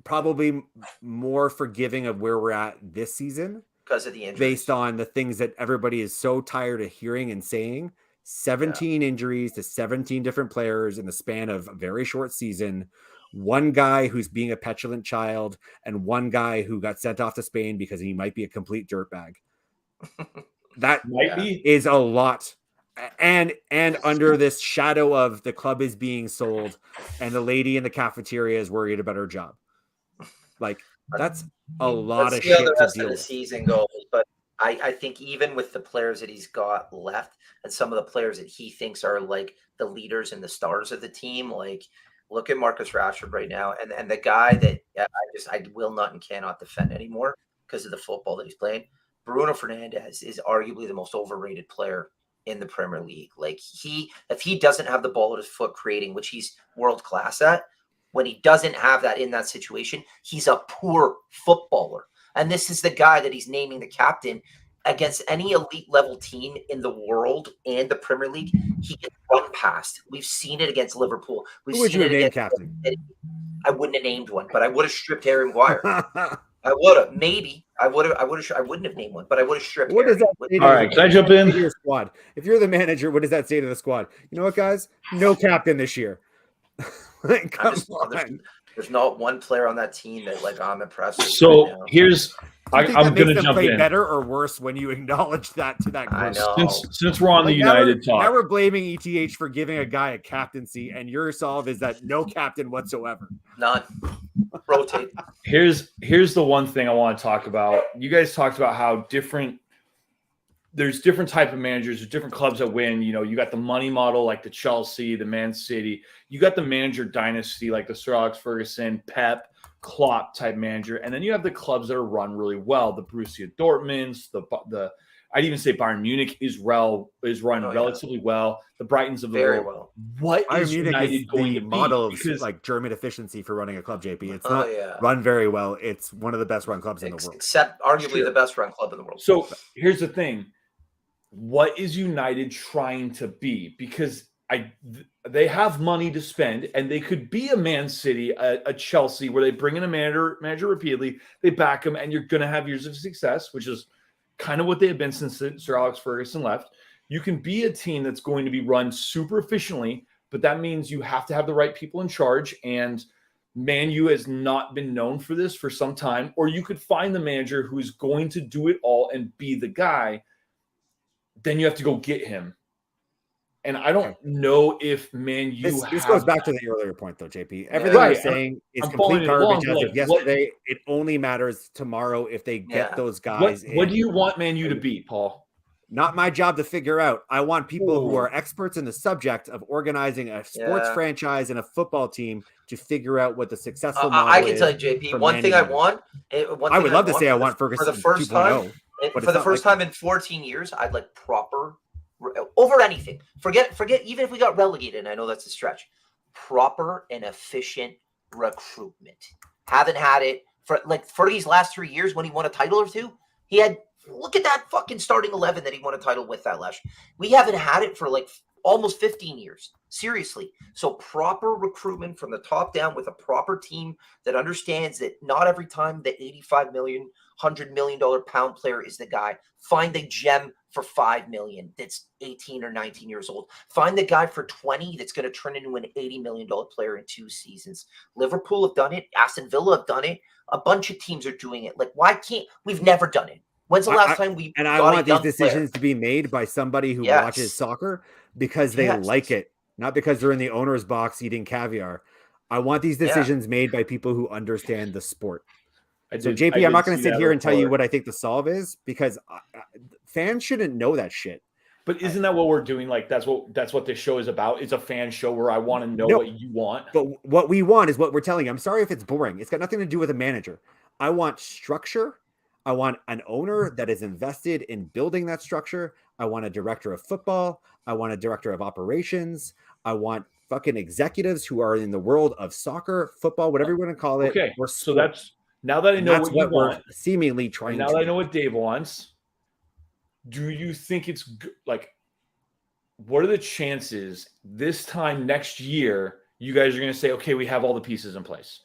probably more forgiving of where we're at this season because of the injuries, based on the things that everybody is so tired of hearing and saying. 17 injuries to 17 different players in the span of a very short season. One guy who's being a petulant child, and one guy who got sent off to Spain because he might be a complete dirtbag. That Might be. is a lot. And under this shadow of the club is being sold and the lady in the cafeteria is worried about her job. Like, that's a lot Let's of see how shit the to rest deal of the with. season goes. But I think even with the players that he's got left and some of the players that he thinks are like the leaders and the stars of the team, like look at Marcus Rashford right now, and the guy that I will not and cannot defend anymore because of the football that he's playing. Bruno Fernandes is arguably the most overrated player in the Premier League. Like, if he doesn't have the ball at his foot creating, which he's world class at, when he doesn't have that in that situation, he's a poor footballer. And this is the guy that he's naming the captain against any elite level team in the world and the Premier League. He gets run past. We've seen it against Liverpool. We've Who would seen you it have named against captain? I wouldn't have named one, but I would have stripped Harry Maguire. I would have. Maybe I would have. I wouldn't have named one, but I would have stripped. What does that say to All right, can I jump in? your squad? If you're the manager, what does that say to the squad? You know what, guys? No captain this year. Like, come on. There's not one player on that team that like I'm impressed with. So right now. here's I'm going going to to jump play in. better or worse when you acknowledge that to that I group. know. Since we're on the Like, now United now talk, we're blaming ETH for giving a guy a captaincy, and your solve is that no captain whatsoever. None. Rotate. here's the one thing I want to talk about. You guys talked about how there's different type of managers, there's different clubs that win. You know, you got the money model like the Chelsea, the Man City. You got the manager dynasty like the Sir Alex Ferguson, Pep, Klopp type manager, and then you have the clubs that are run really well. The Borussia Dortmunds, the I'd even say Bayern Munich is run relatively well. The Brightons of the Very world. well. What Bayern is Munich United is going the to model be? of Because like German efficiency for running a club, JP. It's Oh, not yeah. run very well. It's one of the best run clubs in the world. Except arguably Sure. the best run club in the world. So here's the thing. What is United trying to be? Because they have money to spend, and they could be a Man City, a Chelsea, where they bring in a manager repeatedly, they back him, and you're going to have years of success, which is kind of what they have been since Sir Alex Ferguson left. You can be a team that's going to be run super efficiently, but that means you have to have the right people in charge, and Man U has not been known for this for some time. Or you could find the manager who's going to do it all and be the guy. Then you have to go get him. And I don't know if Man U This goes back to the earlier point, though, JP. Everything Right. you're saying is I'm complete following it garbage along, as but, of like, yesterday. It only matters tomorrow if they get those guys in. What do you want Man U to be, Paul? Not my job to figure out. I want people who are experts in the subject of organizing a sports franchise and a football team to figure out what the successful model is. I can tell you, JP, one thing I want. I would love to say I want Ferguson for the first 2.0. For the first time in 14 years, I'd like proper over anything. Forget even if we got relegated, and I know that's a stretch. Proper and efficient recruitment. Haven't had it for like Fergie's last 3 years when he won a title or two. He had Look at that fucking starting 11 that he won a title with that last. We haven't had it for like almost 15 years. Seriously. So proper recruitment from the top down with a proper team that understands that not every time the 85 million, $100 million pound player is the guy. Find the gem for 5 million that's 18 or 19 years old. Find the guy for 20 that's going to turn into an $80 million player in 2 seasons. Liverpool have done it. Aston Villa have done it. A bunch of teams are doing it. Like, why can't we've never done it? When's the last time we and I got want a these young decisions player? to be made by somebody who Yes. watches soccer because they Yes. like it, not because they're in the owner's box eating caviar. I want these decisions made by people who understand the sport. So JP, I'm not going to sit here and tell you what I think the solve is because fans shouldn't know that shit. But isn't that what we're doing? Like that's what this show is about. It's a fan show where I want to know what you want. But what we want is what we're telling you. I'm sorry if it's boring. It's got nothing to do with a manager. I want structure. I want an owner that is invested in building that structure. I want a director of football. I want a director of operations. I want fucking executives who are in the world of soccer, football, whatever you want to call it. Okay, so that's now that I know what you want. We're seemingly trying. Now that I know what Dave wants, do you think it's like? What are the chances this time next year you guys are going to say, okay, we have all the pieces in place?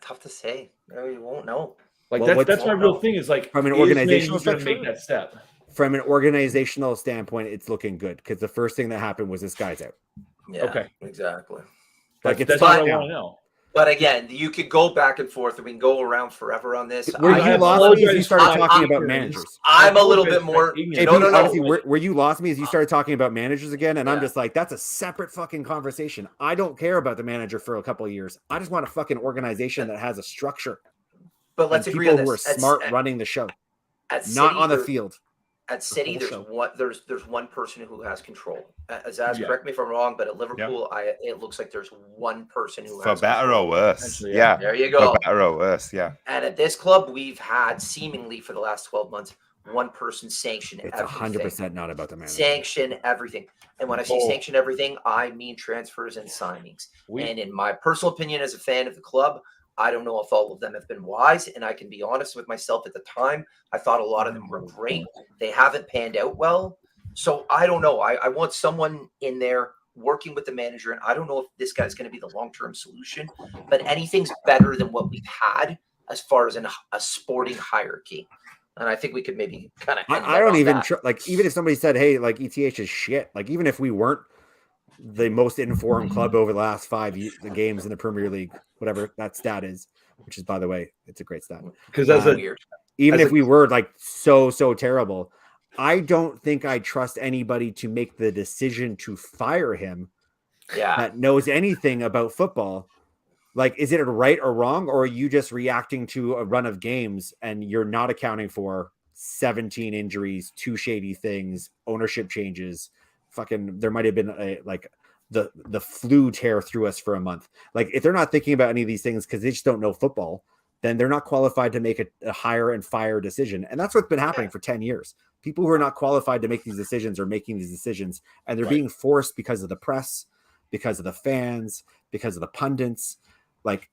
Tough to say. We won't know. Like that's my real thing. Is like from an organizational structure, make that step. From an organizational standpoint, it's looking good because the first thing that happened was this guy's out. Yeah. Okay. Exactly. Like that's what I want to know. But again, you could go back and forth, and we can go around forever on this. Were you lost me as you started talking about managers? I'm a little bit more. No. Where you lost me as you started talking about managers again, and I'm just like, that's a separate fucking conversation. I don't care about the manager for a couple of years. I just want a fucking organization that has a structure. But let's agree on this. People who are smart running the show, not on the field. At City, there's one person who has control. Azaz, correct me if I'm wrong, but at Liverpool, it looks like there's one person who has for better control. or worse. Yeah, there you go. For better or worse, yeah. And at this club, we've had seemingly for the last 12 months one person sanction it's everything. 100% not about the manager. Sanction everything. And when I say sanction everything, I mean transfers and signings. And in my personal opinion, as a fan of the club, I don't know if all of them have been wise, and I can be honest with myself at the time. I thought a lot of them were great. They haven't panned out well. So I don't know. I want someone in there working with the manager, and I don't know if this guy's going to be the long-term solution, but anything's better than what we've had as far as a sporting hierarcy. And I think we could maybe kind of. I don't even like, even if somebody said, hey, like ETH is shit, like even if we weren't the most informed club over the last 5 games in the Premier League, whatever that stat is, which is, by the way, it's a great stat. Because that's weird. Even if we were like so terrible, I don't think I trust anybody to make the decision to fire him that knows anything about football. Like, is it right or wrong, or are you just reacting to a run of games and you're not accounting for 17 injuries, 2 shady things, ownership changes? Fucking, there might have been the flu tear through us for a month. Like, if they're not thinking about any of these things because they just don't know football, then they're not qualified to make a hire and fire decision. And that's what's been happening for 10 years. People who are not qualified to make these decisions are making these decisions, and they're being forced because of the press, because of the fans, because of the pundits. Like,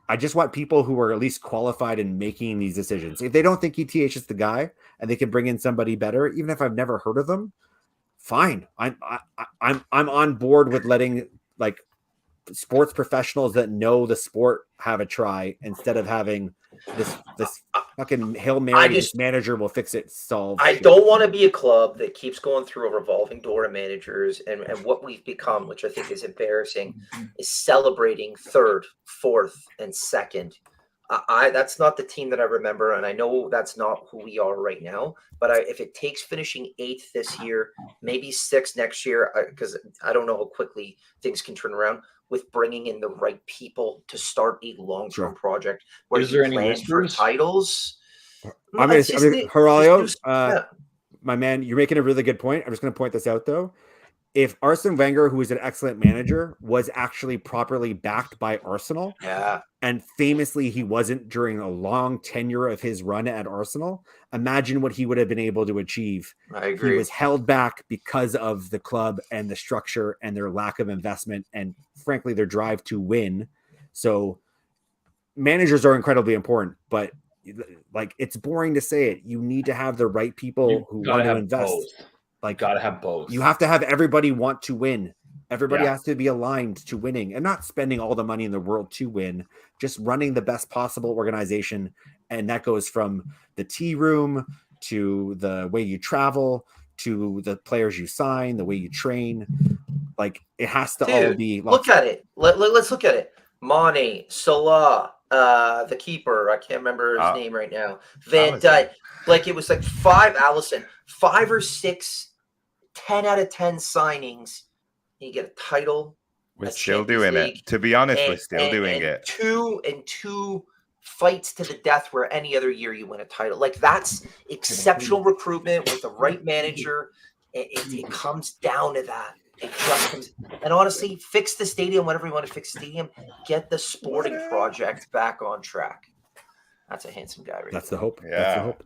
I just want people who are at least qualified in making these decisions. If they don't think ETH is the guy and they can bring in somebody better, even if I've never heard of them, fine. I'm on board with letting like sports professionals that know the sport have a try instead of having this fucking Hail Mary. This manager will fix it. Solve. I don't want to be a club that keeps going through a revolving door of managers, and what we've become, which I think is embarrassing, is celebrating third, fourth, and second. That's not the team that I remember, and I know that's not who we are right now. But if it takes finishing 8th this year, maybe 6th next year, because I don't know how quickly things can turn around with bringing in the right people to start a long-term project. Where is there any whispers? Titles? I'm going to Haralio, my man, you're making a really good point. I'm just going to point this out though. If Arsene Wenger, who is an excellent manager, was actually properly backed by Arsenal, and famously he wasn't during a long tenure of his run at Arsenal, imagine what he would have been able to achieve. I agree. He was held back because of the club and the structure and their lack of investment and, frankly, their drive to win. So managers are incredibly important, but like it's boring to say it. You need to have the right people You who gotta want to have invest. both. Like, Gotta have both. you have to have everybody want to win. Everybody Yeah. has to be aligned to winning and not spending all the money in the world to win, just running the best possible organization. And that goes from the tea room to the way you travel to the players you sign, the way you train. Like, it has to all Dude, be look at it. Let's look at it. Mane, Salah, the keeper. I can't remember his name right now. Van Dijk. Like, it was like 5 or 6, 10 out of 10 signings. You get a title. We're a still Champions doing League, it. To be honest, we're and- still doing and it. Two fights to the death where any other year you win a title. Like, that's exceptional recruitment with the right manager. It comes down to that. It just comes, and honestly, fix the stadium, whatever you want to fix the stadium. Get the sporting project back on track. That's a handsome guy, right? That's the hope. Yeah. That's the hope.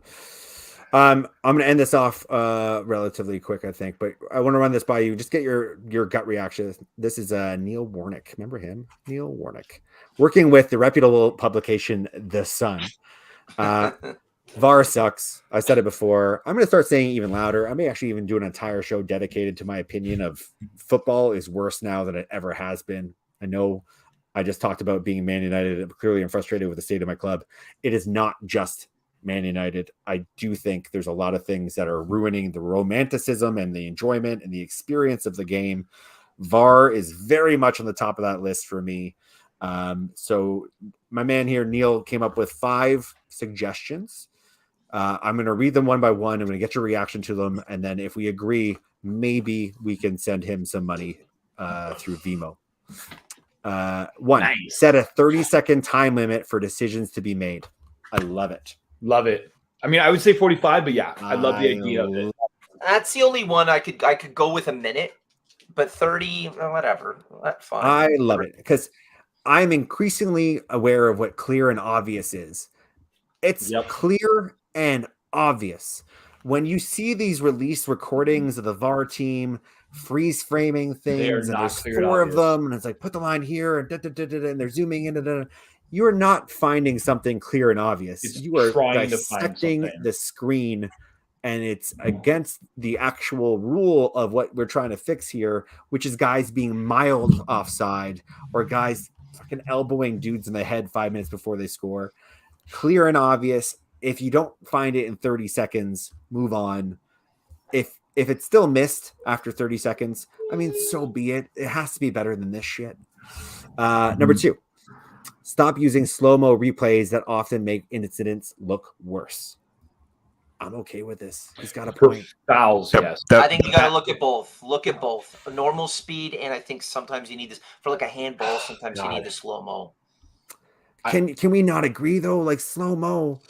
I'm going to end this off relatively quick, I think, but I want to run this by you. Just get your gut reaction. This is Neil Warnock. Remember him? Neil Warnock, working with the reputable publication The Sun. VAR sucks. I said it before. I'm going to start saying it even louder. I may actually even do an entire show dedicated to my opinion of football is worse now than it ever has been. I know I just talked about being Man United. Clearly, I'm frustrated with the state of my club. It is not just Man United. I do think there's a lot of things that are ruining the romanticism and the enjoyment and the experience of the game. VAR is very much on the top of that list for me. So my man here, Neil, came up with 5 suggestions. I'm going to read them one by one. I'm going to get your reaction to them. And then if we agree, maybe we can send him some money through Vimo. 1, Nice. Set a 30-second time limit for decisions to be made. I love it. Love it. I mean, I would say 45, but yeah, I love the idea of it. That's the only one I could go with a minute, but 30, whatever. That's fine. I love it because I'm increasingly aware of what clear and obvious is. It's clear and obvious. When you see these released recordings of the VAR team freeze framing things, and there's 4 of them, and it's like, put the line here, and they're zooming in. You are not finding something clear and obvious. You are dissecting the screen, and it's against the actual rule of what we're trying to fix here, which is guys being mild offside or guys fucking elbowing dudes in the head 5 minutes before they score. Clear and obvious. If you don't find it in 30 seconds, move on. If it's still missed after 30 seconds, I mean, so be it. It has to be better than this shit. Number 2, stop using slow-mo replays that often make incidents look worse. I'm okay with this. He's got a point. Fouls, yes. I think you got to look at both. Look at both. A normal speed, and I think sometimes you need this for like a handball. Sometimes you need the slow-mo. Can we not agree though? Like slow-mo.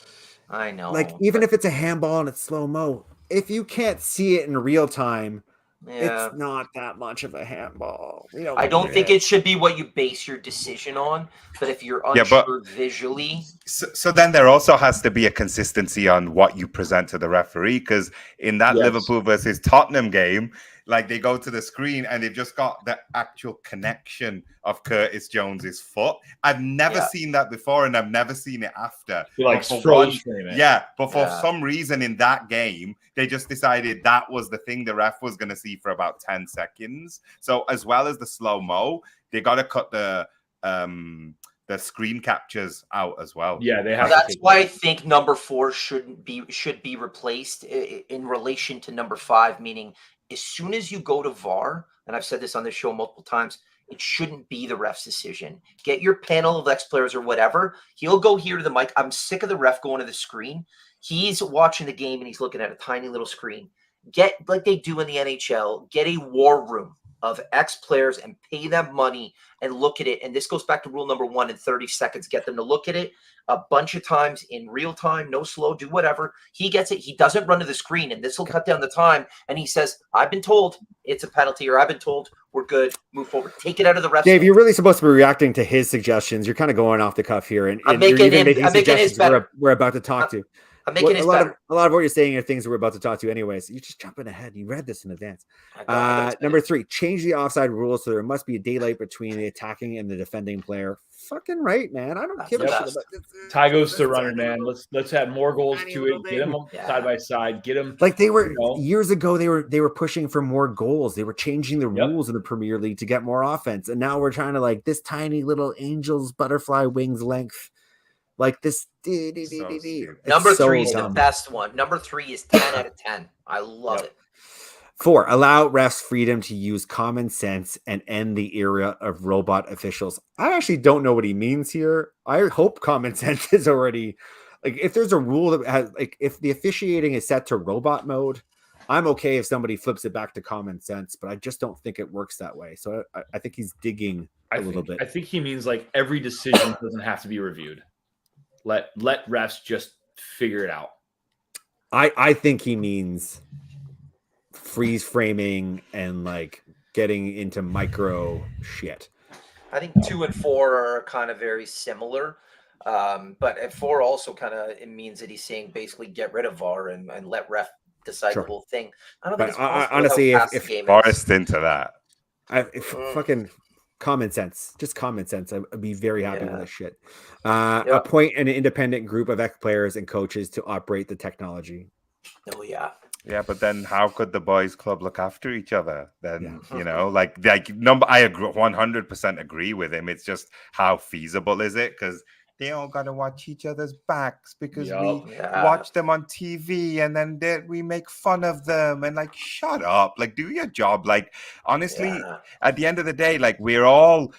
I know. Like even if it's a handball and it's slow-mo, if you can't see it in real time, it's not that much of a handball. I don't think it should be what you base your decision on. But if you're unsure visually, so then there also has to be a consistency on what you present to the referee, because in that Liverpool versus Tottenham game, like they go to the screen and they've just got the actual connection of Curtis Jones's foot. I've never seen that before, and I've never seen it after. Like but for some reason in that game, they just decided that was the thing the ref was going to see for about 10 seconds. So as well as the slow-mo, they got to cut the screen captures out as well. Yeah, they have. That's why I think number 4 should be replaced in relation to number 5, meaning as soon as you go to VAR, and I've said this on this show multiple times, it shouldn't be the ref's decision. Get your panel of ex-players or whatever. He'll go here to the mic. I'm sick of the ref going to the screen. He's watching the game and he's looking at a tiny little screen. Get, like they do in the NHL, get a war room of ex-players and pay them money and look at it. And this goes back to rule number 1 in 30 seconds. Get them to look at it a bunch of times in real time, no slow, do whatever. He gets it. He doesn't run to the screen, and this will cut down the time. And he says, I've been told it's a penalty, or I've been told we're good, move forward. Take it out of the ref. Dave, you're really supposed to be reacting to his suggestions. You're kind of going off the cuff here. And I'm you're making even his better. we're about to talk to. I'm making it a lot better. of what you're saying are things we're about to talk to anyways. You're just jumping ahead. You read this in advance. Number 3, change the offside rules so there must be a daylight between the attacking and the defending player. Fucking right, man. I don't That's give the a shit best. about this. Tie goes to runner, man. Let's add more goals tiny to little it. Get them thing. Yeah. side by side. Get them Like they were you know. years ago. They were pushing for more goals. They were changing the Yep. rules in the Premier League to get more offense, and now we're trying to like this tiny little angel's butterfly wings length, like this. stupid. Number so 3 is dumb. the best one. Number 3 is 10 out of 10. I love Yep. it. 4, allow refs freedom to use common sense and end the era of robot officials. I actually don't know what he means here. I hope common sense is already like if there's a rule that has like if the officiating is set to robot mode, I'm okay if somebody flips it back to common sense, but I just don't think it works that way. So I think he's digging a little bit. I think he means like every decision doesn't have to be reviewed. Let refs just figure it out. I think he means freeze framing and like getting into micro shit. I think 2 and 4 are kind of very similar. But at 4 also kind of it means that he's saying basically get rid of VAR and let ref decide Sure. the whole thing. I don't But think it's possible. honestly, how fast if the game is. Forest into that. Fucking common sense, just common sense. I'd be very happy with Yeah. this shit. Yep. Appoint an independent group of ex-players and coaches to operate the technology. Oh yeah. Yeah, but then how could the boys' club look after each other? Then Yeah. you know, like number. I agree, 100% agree with him. It's just how feasible is it? Because they all got to watch each other's backs because we Yeah. watch them on TV and then we make fun of them and like shut up, like do your job. Like honestly, Yeah. at the end of the day, like we're all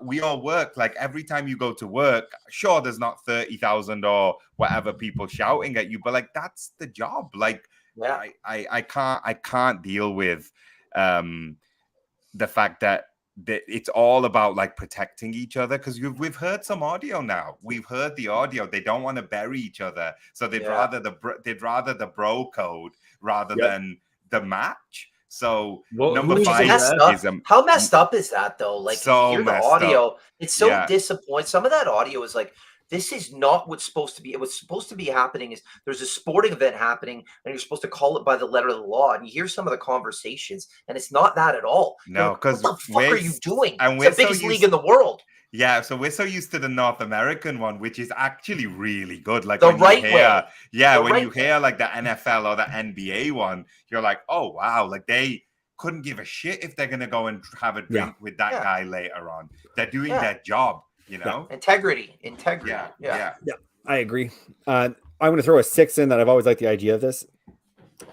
we all work. Like every time you go to work, sure, there's not 30,000 or whatever people shouting at you, but like that's the job. Like Yeah. I can't deal with the fact that it's all about like protecting each other because we've heard some audio now. We've heard the audio. They don't want to bury each other, so they'd rather the bro code rather than the match. So number who's 5 is how messed up is that though? Like so you hear the messed audio, up. it's so disappointing. Some of that audio is like, this is not what's supposed to be. What's supposed to be happening is there's a sporting event happening, and you're supposed to call it by the letter of the law. And you hear some of the conversations, and it's not that at all. No, because what the fuck are you doing? And it's the biggest league in the world. Yeah, so we're so used to the North American one, which is actually really good. Like the when right you hear, way. yeah, The when right you hear like the NFL or the NBA one, you're like, oh wow, like they couldn't give a shit if they're gonna go and have a drink with that guy later on. They're doing their job, you know. Integrity. Yeah. I agree. I'm going to throw a 6 in that I've always liked the idea of this.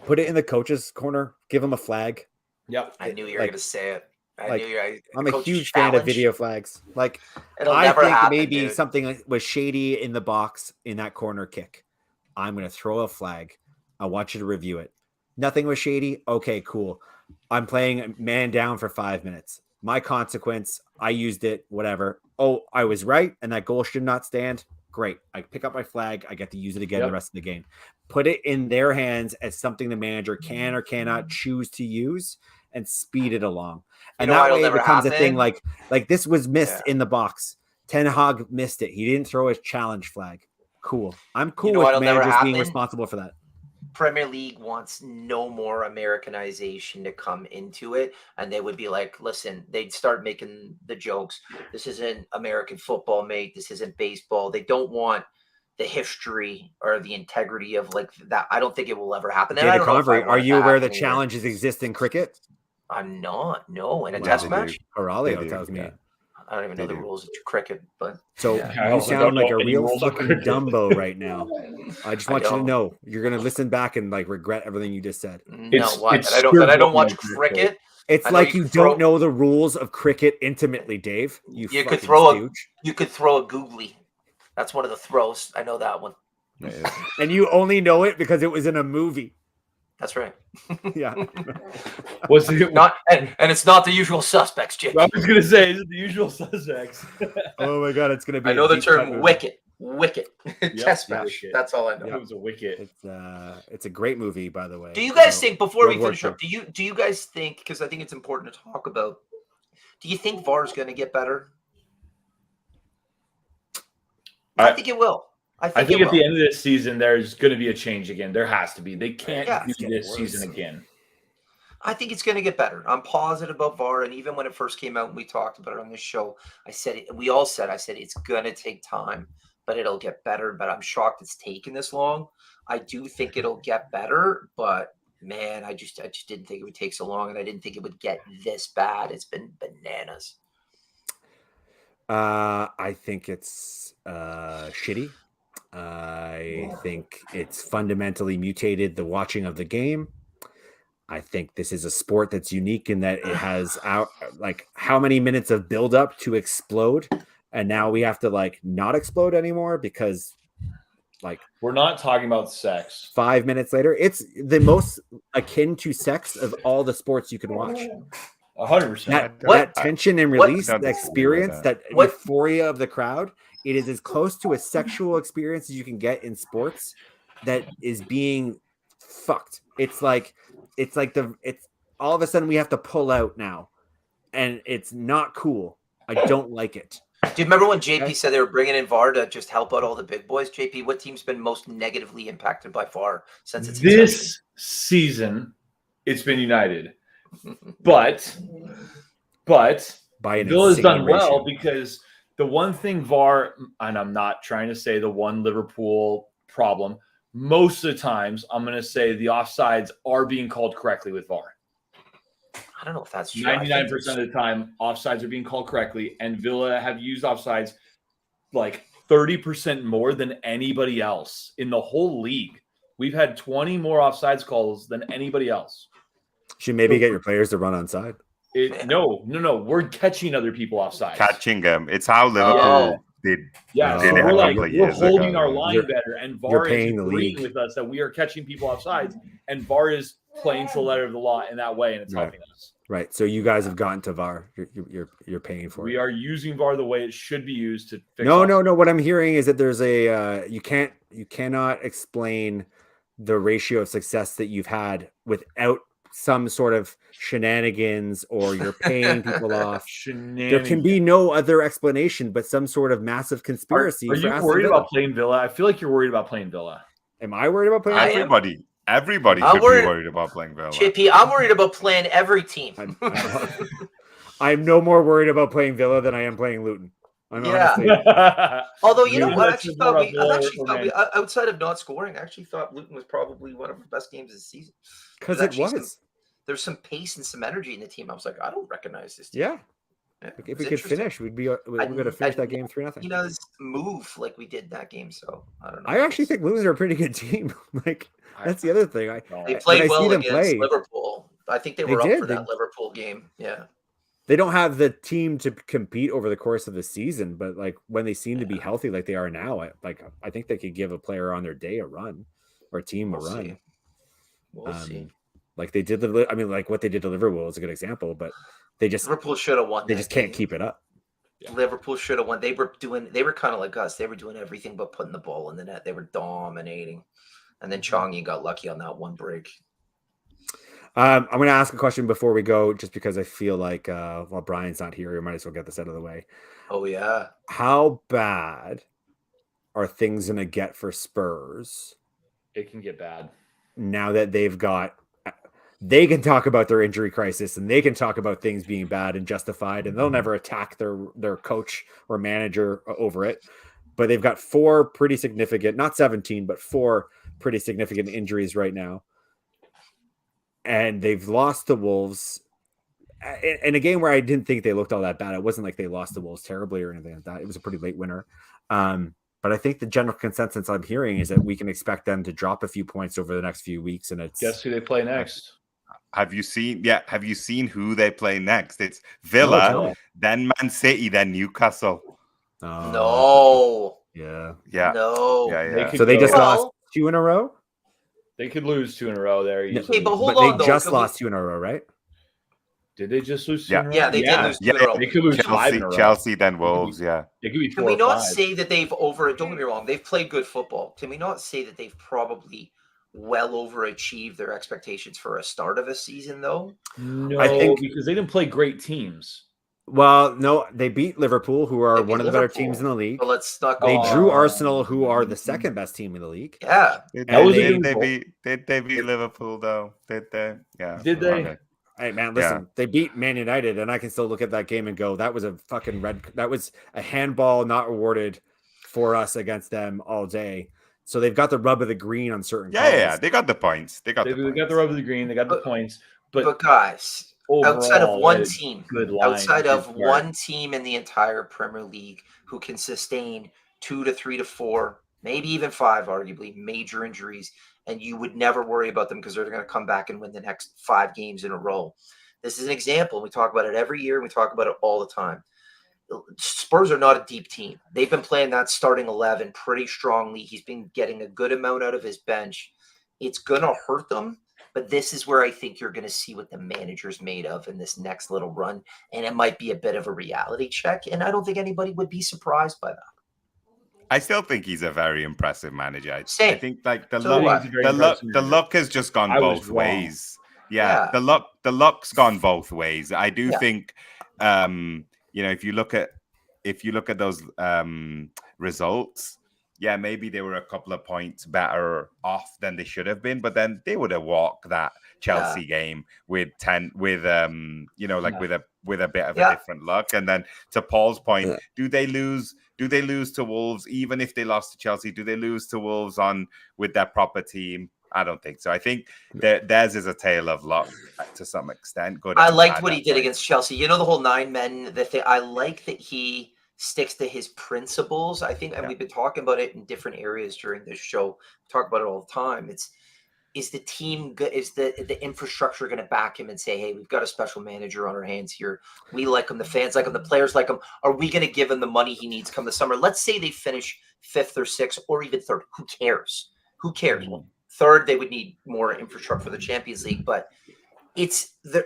Put it in the coach's corner. Give them a flag. Yep. I knew you were gonna say it. I'm a huge fan of video flags. Like It'll I never think happen, maybe dude. something was shady in the box in that corner kick. I'm going to throw a flag. I want you to review it. Nothing was shady. Okay, cool. I'm playing man down for 5 minutes. My consequence, I used it, whatever. Oh, I was right, and that goal should not stand. Great. I pick up my flag. I get to use it again the rest of the game. Put it in their hands as something the manager can or cannot choose to use and speed it along. And that way it becomes a thing like this was missed in the box. Ten Hag missed it. He didn't throw his challenge flag. Cool. I'm cool with managers being responsible for that. Premier League wants no more Americanization to come into it. And they would be like, listen, they'd start making the jokes. This isn't American football, mate. This isn't baseball. They don't want the history or the integrity of like that. I don't think it will ever happen. And I don't know if I are want you that aware the happening challenges exist in cricket? I'm not. No. In a Yeah, test they match? do. Aurelio They do, tells me. yeah. I don't even know They the do. rules of cricket, but So I you also sound don't like know a any real rules of fucking cricket. Dumbo right now. I just want you to don't. know you're gonna listen back and like regret everything you just said. no, what? it's I don't watch scripted. cricket. It's I know like you you can throw- don't know the rules of cricket intimately, Dave. You could fucking throw stooge. you could throw a googly. That's one of the throws. I know that one. And you only know it because it was in a movie. That's right. Yeah. Was it Not and it's not the usual suspects, Jake. I was gonna say, is it the usual suspects? Oh my god, it's gonna be. I know a the deep cut term movie. wicket. Test match. wicket. That's all I know. It was a wicket. It's a great movie, by the way. Do you guys think before we World War finish II. up? Do you guys think, because I think it's important to talk about? Do you think VAR is going to get better? I think it will. I I think think it at the will. end of this season, there's going to be a change again. There has to be. They can't Yeah. do It's getting this worse. season again. I think it's going to get better. I'm positive about VAR, and even when it first came out and we talked about it on this show, I said we all said it's going to take time, but it'll get better. But I'm shocked it's taken this long. I do think it'll get better, but man, I just didn't think it would take so long, and I didn't think it would get this bad. It's been bananas. I think it's shitty. I think it's fundamentally mutated the watching of the game. I think this is a sport that's unique in that it has like how many minutes of build up to explode, and now we have to like not explode anymore because like We're not talking about sex. 5 minutes later, it's the most akin to sex of all the sports you can watch. 100%. That tension and release, don't the disagree with experience, that. that euphoria of the crowd, it is as close to a sexual experience as you can get in sports that is being fucked. It's all of a sudden we have to pull out now, and it's not cool. I don't like it. Do you remember when JP Okay. said they were bringing in VAR to just help out all the big boys? JP, what team's been most negatively impacted by VAR since its This season, it's been United. But By an Villa's insane done well ratio. because the one thing VAR, and I'm not trying to say the one Liverpool problem, most of the times I'm going to say the offsides are being called correctly with VAR. I don't know if that's true. 99% of the time, offsides are being called correctly, and Villa have used offsides like 30% more than anybody else in the whole league. We've had 20 more offsides calls than anybody else. Should maybe get your players to run on side. No. We're catching other people offside. Catching them. It's how Liverpool did. Yeah, did so it a we're like couple we're of years holding ago. our line You're- better, and you're VAR is paying the agreeing league. with us that we are catching people offsides, and VAR is playing to the letter of the law in that way, and it's Right. helping us. Right. So you guys have gotten to VAR. You're paying for it. We are using VAR the way it should be used to fix No. offsides. What I'm hearing is that there's a you cannot explain the ratio of success that you've had without some sort of shenanigans, or you're paying people off. There can be no other explanation but some sort of massive conspiracy. Are for you Aston worried Villa. about playing Villa? I feel like you're worried about playing Villa. Am I worried about playing? I am. Everybody I'm should worried- be worried about playing Villa. JP, I'm worried about playing every team. I'm no more worried about playing Villa than I am playing Luton. I'm Yeah. honestly, Although, you know Yeah. what? I actually thought outside of not scoring, I actually thought Luton was probably one of the best games of the season. because There's it actually was. There's some pace and some energy in the team. I was like, I don't recognize this team. Yeah. Yeah, If it we was could interesting. finish, we're going to finish that game 3-0. He does move like we did that game, so I don't know. I actually think Luton are a pretty good team. Like that's the other thing. they when I played see well them against play- Liverpool. I think they They were up did. for They- that Liverpool game. Yeah. They don't have the team to compete over the course of the season, but like when they seem to be healthy, like they are now, I think they could give a player on their day a run, or a team a We'll run. see. We'll see. Like they did like what they did to Liverpool is a good example, but they just Liverpool should have won. they that just can't game. keep it up. Liverpool should have won. They were kind of like us. They were doing everything but putting the ball in the net. They were dominating. And then Chongi got lucky on that one break. I'm going to ask a question before we go, just because I feel like while Brian's not here, we might as well get this out of the way. Oh yeah. How bad are things going to get for Spurs It can get bad. now that they can talk about their injury crisis, and they can talk about things being bad and justified, and they'll never attack their coach or manager over it. But they've got 4 pretty significant, not 17, but 4 pretty significant injuries right now. And they've lost to Wolves in a game where I didn't think they looked all that bad. It wasn't like they lost to Wolves terribly or anything like that. It was a pretty late winner. But I think the general consensus I'm hearing is that we can expect them to drop a few points over the next few weeks. And it's Guess who they play next? Have you seen who they play next? It's Villa, tell me. then Man City, then Newcastle. No. Yeah. Yeah. No. Yeah. So they just Well- lost 2 in a row. They could lose 2 in a row there. easily. but hold But on, they though. just Can we- lost 2 in a row, right? Did they just lose 2 Yeah. in a row? Yeah, they did lose 2 in a row. They could lose 5 in a row. Chelsea, then Wolves. Yeah. It could be 4 Can we or not 5. say that don't get me wrong, they've played good football. Can we not say that they've probably well overachieved their expectations for a start of a season, though? No, I think- because they didn't play great teams. Well, no, they beat Liverpool, who are They beat one of the better teams in Liverpool. the league. But let's not go. They drew Oh. Arsenal, who are the second best team in the league. Yeah. Did That was a they, good did they result. beat? Did they beat Liverpool though? Did they? Yeah. Did they? Okay. Hey man, Yeah. listen, they beat Man United, and I can still look at that game and go, that was a fucking that was a handball not awarded for us against them all day. So they've got the rub of the green on certain Yeah, calls. yeah. They got the points. They got They the points. got the rub of the green. They got the But- points. But guys, outside of overall, one they had team, good line, outside good of start. one team in the entire Premier League who can sustain 2 to 3 to 4, maybe even 5, arguably, major injuries, and you would never worry about them because they're going to come back and win the next 5 games in a row. This is an example. We talk about it every year. We talk about it all the time. Spurs are not a deep team. They've been playing that starting 11 pretty strongly. He's been getting a good amount out of his bench. It's going to hurt them, but this is where I think you're going to see what the manager's made of in this next little run, and it might be a bit of a reality check, and I don't think anybody would be surprised by that. I still think he's a very impressive manager. I Same. think like the So do luck, I. the luck has just gone I was both wrong. ways. Yeah, Yeah. the luck's gone both ways. I do Yeah. think, if you look at those results, yeah, maybe they were a couple of points better off than they should have been, but then they would have walked that Chelsea game with with a bit of a different luck. And then to Paul's point, do they lose to Wolves? Even if they lost to Chelsea, do they lose to Wolves with their proper team? I don't think so. I think that theirs is a tale of luck to some extent. Good. I and liked bad what he at did times. against Chelsea. You know, the whole 9 men, the thing. I like that he sticks to his principles. I think, and Yeah. we've been talking about it in different areas during this show. We talk about it all the time. Is the team good? Is the infrastructure going to back him and say, hey, we've got a special manager on our hands here. We like him. The fans like him. The players like him. Are we going to give him the money he needs come the summer? Let's say they finish 5th or 6th or even 3rd. Who cares? Who cares? Mhm. 3rd, they would need more infrastructure for the Champions League, but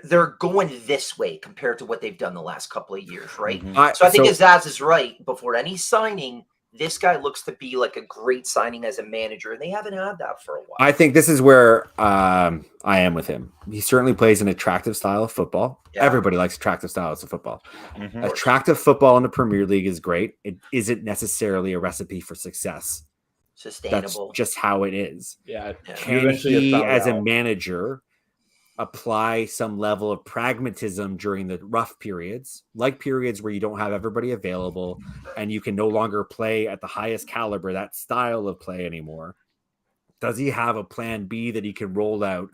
they're going this way compared to what they've done the last couple of years, right? Mhm. So I think Azaz is right. Before any signing, this guy looks to be like a great signing as a manager, and they haven't had that for a while. I think this is where I am with him. He certainly plays an attractive style of football. Yeah. Everybody likes attractive styles of football. Mhm. Attractive football in the Premier League is great. It isn't necessarily a recipe for success. That's Sustainable. just how it is. Yeah. Yeah. Can eventually he, have found as a out. manager, apply some level of pragmatism during the rough periods, like periods where you don't have everybody available and you can no longer play at the highest caliber, that style of play anymore? Does he have a plan B that he can roll out,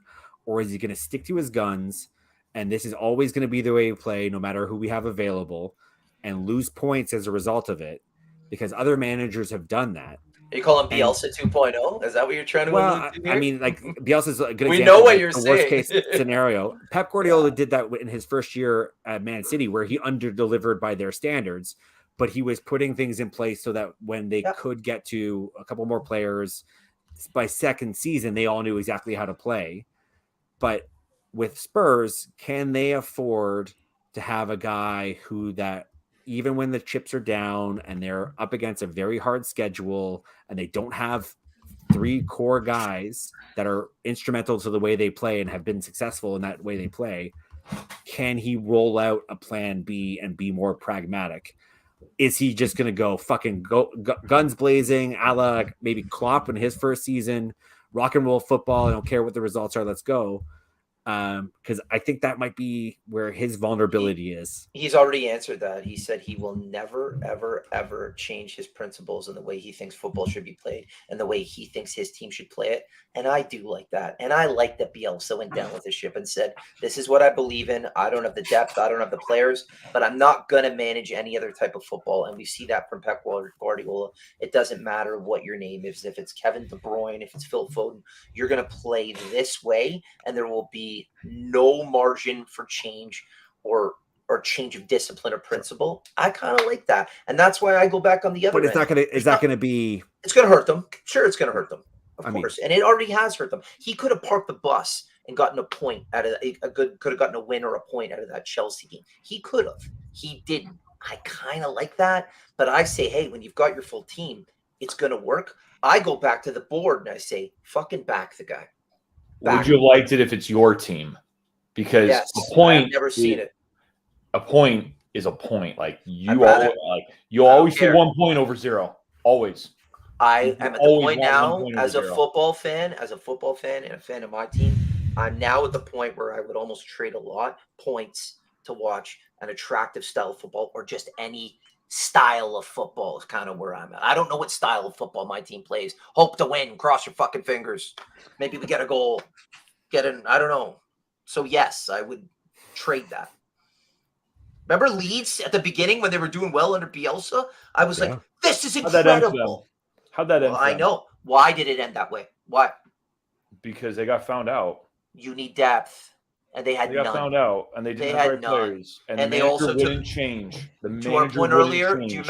or is he going to stick to his guns? And this is always going to be the way we play, no matter who we have available, and lose points as a result of it, because other managers have done that. Are you calling Bielsa 2.0? Is that what you're trying to allude to here? I mean, like Bielsa's a good We example. know what of you're the worst saying. case scenario. Pep Guardiola did that in his first year at Man City, where he underdelivered by their standards, but he was putting things in place so that when they could get to a couple more players by second season, they all knew exactly how to play. But with Spurs, can they afford to have a guy who that even when the chips are down and they're up against a very hard schedule and they don't have 3 core guys that are instrumental to the way they play and have been successful in that way they play, can he roll out a plan B and be more pragmatic? Is he just going to go fucking guns blazing, a la maybe Klopp in his first season, rock and roll football? I don't care what the results are. Let's go. Because I think that might be where his vulnerability is. He's already answered that. He said he will never, ever, ever change his principles and the way he thinks football should be played and the way he thinks his team should play it. And I do like that. And I like that Bielsa went down with his ship and said, this is what I believe in. I don't have the depth. I don't have the players, but I'm not going to manage any other type of football. And we see that from Pep Guardiola. It doesn't matter what your name is. If it's Kevin De Bruyne, if it's Phil Foden, you're going to play this way, and there will be no margin for change or change of discipline or principle. I kind of like that, and that's why I go back on the other. But it's end. not gonna. Is that going to be? It's going to hurt them. Sure, it's going to hurt them, of I course, and it already has hurt them. He could have parked the bus and gotten a point out of could have gotten a win or a point out of that Chelsea game. He could have. He didn't. I kind of like that, but I say, hey, when you've got your full team, it's going to work. I go back to the board and I say, fucking back the guy. Would you have liked it if it's your team? Because Yes, a point, I've never seen it. A point is a point. Like I'd rather- you I don't always see care. 1 point over 0. Always. I You am at the always point want 1 now point over as a 0. football fan, and a fan of my team. I'm now at the point where I would almost trade a lot points to watch an attractive style of football or just any style of football is kind of where I'm at. I don't know what style of football my team plays. Hope to win. Cross your fucking fingers. Maybe we get a goal. I don't know. So yes, I would trade that. Remember Leeds at the beginning when they were doing well under Bielsa? I was like, this is How'd that end for them? incredible. How'd that end Well, for I them? know. Why did it end that way? Why? Because they got found out. You need depth. And they had They got none. found out, and they didn't They have had the right none. players. And the And they manager also took- wouldn't change. The To our manager point wouldn't earlier, change. do you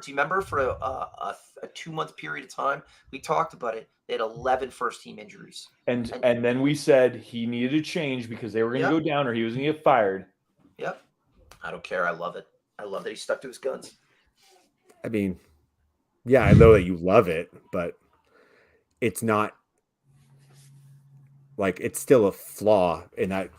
remember for a 2-month period of time, we talked about it. They had 11 first-team injuries. And then we said he needed to change because they were going to go down or he was going to get fired. Yep. I don't care. I love it. I love that he stuck to his guns. I mean, yeah, I know that you love it, but it's not like it's still a flaw in that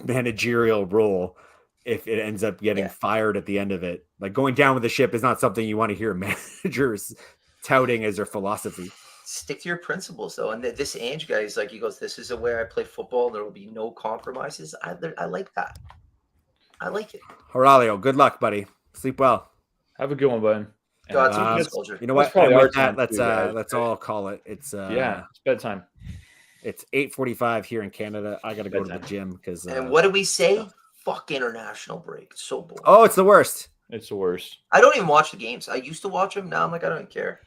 managerial role. If it ends up getting fired at the end of it, like going down with the ship is not something you want to hear managers touting as their philosophy. Stick to your principles, though. And this Ange guy is like, he goes, "This is the way I play football. There will be no compromises." I like that. I like it. Horacio, good luck, buddy. Sleep well. Have a good one, bud. God's soldier. You know That's what? probably And our with that, time too, guys. let's all call it. It's it's bedtime. It's 8:45 here in Canada. I got to go to the Bedtime. gym because. And what do we say? Fuck international break. It's so boring. Oh, it's the worst. It's the worst. I don't even watch the games. I used to watch them. Now I'm like, I don't care.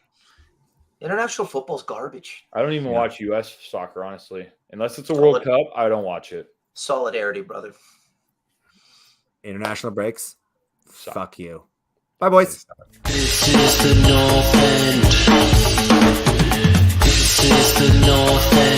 International football's garbage. I don't even watch U.S. soccer, honestly. Unless it's a World Cup, I don't watch it. Solidarity, brother. International breaks. Fuck you. Bye, boys. This is the North End. This is the North End.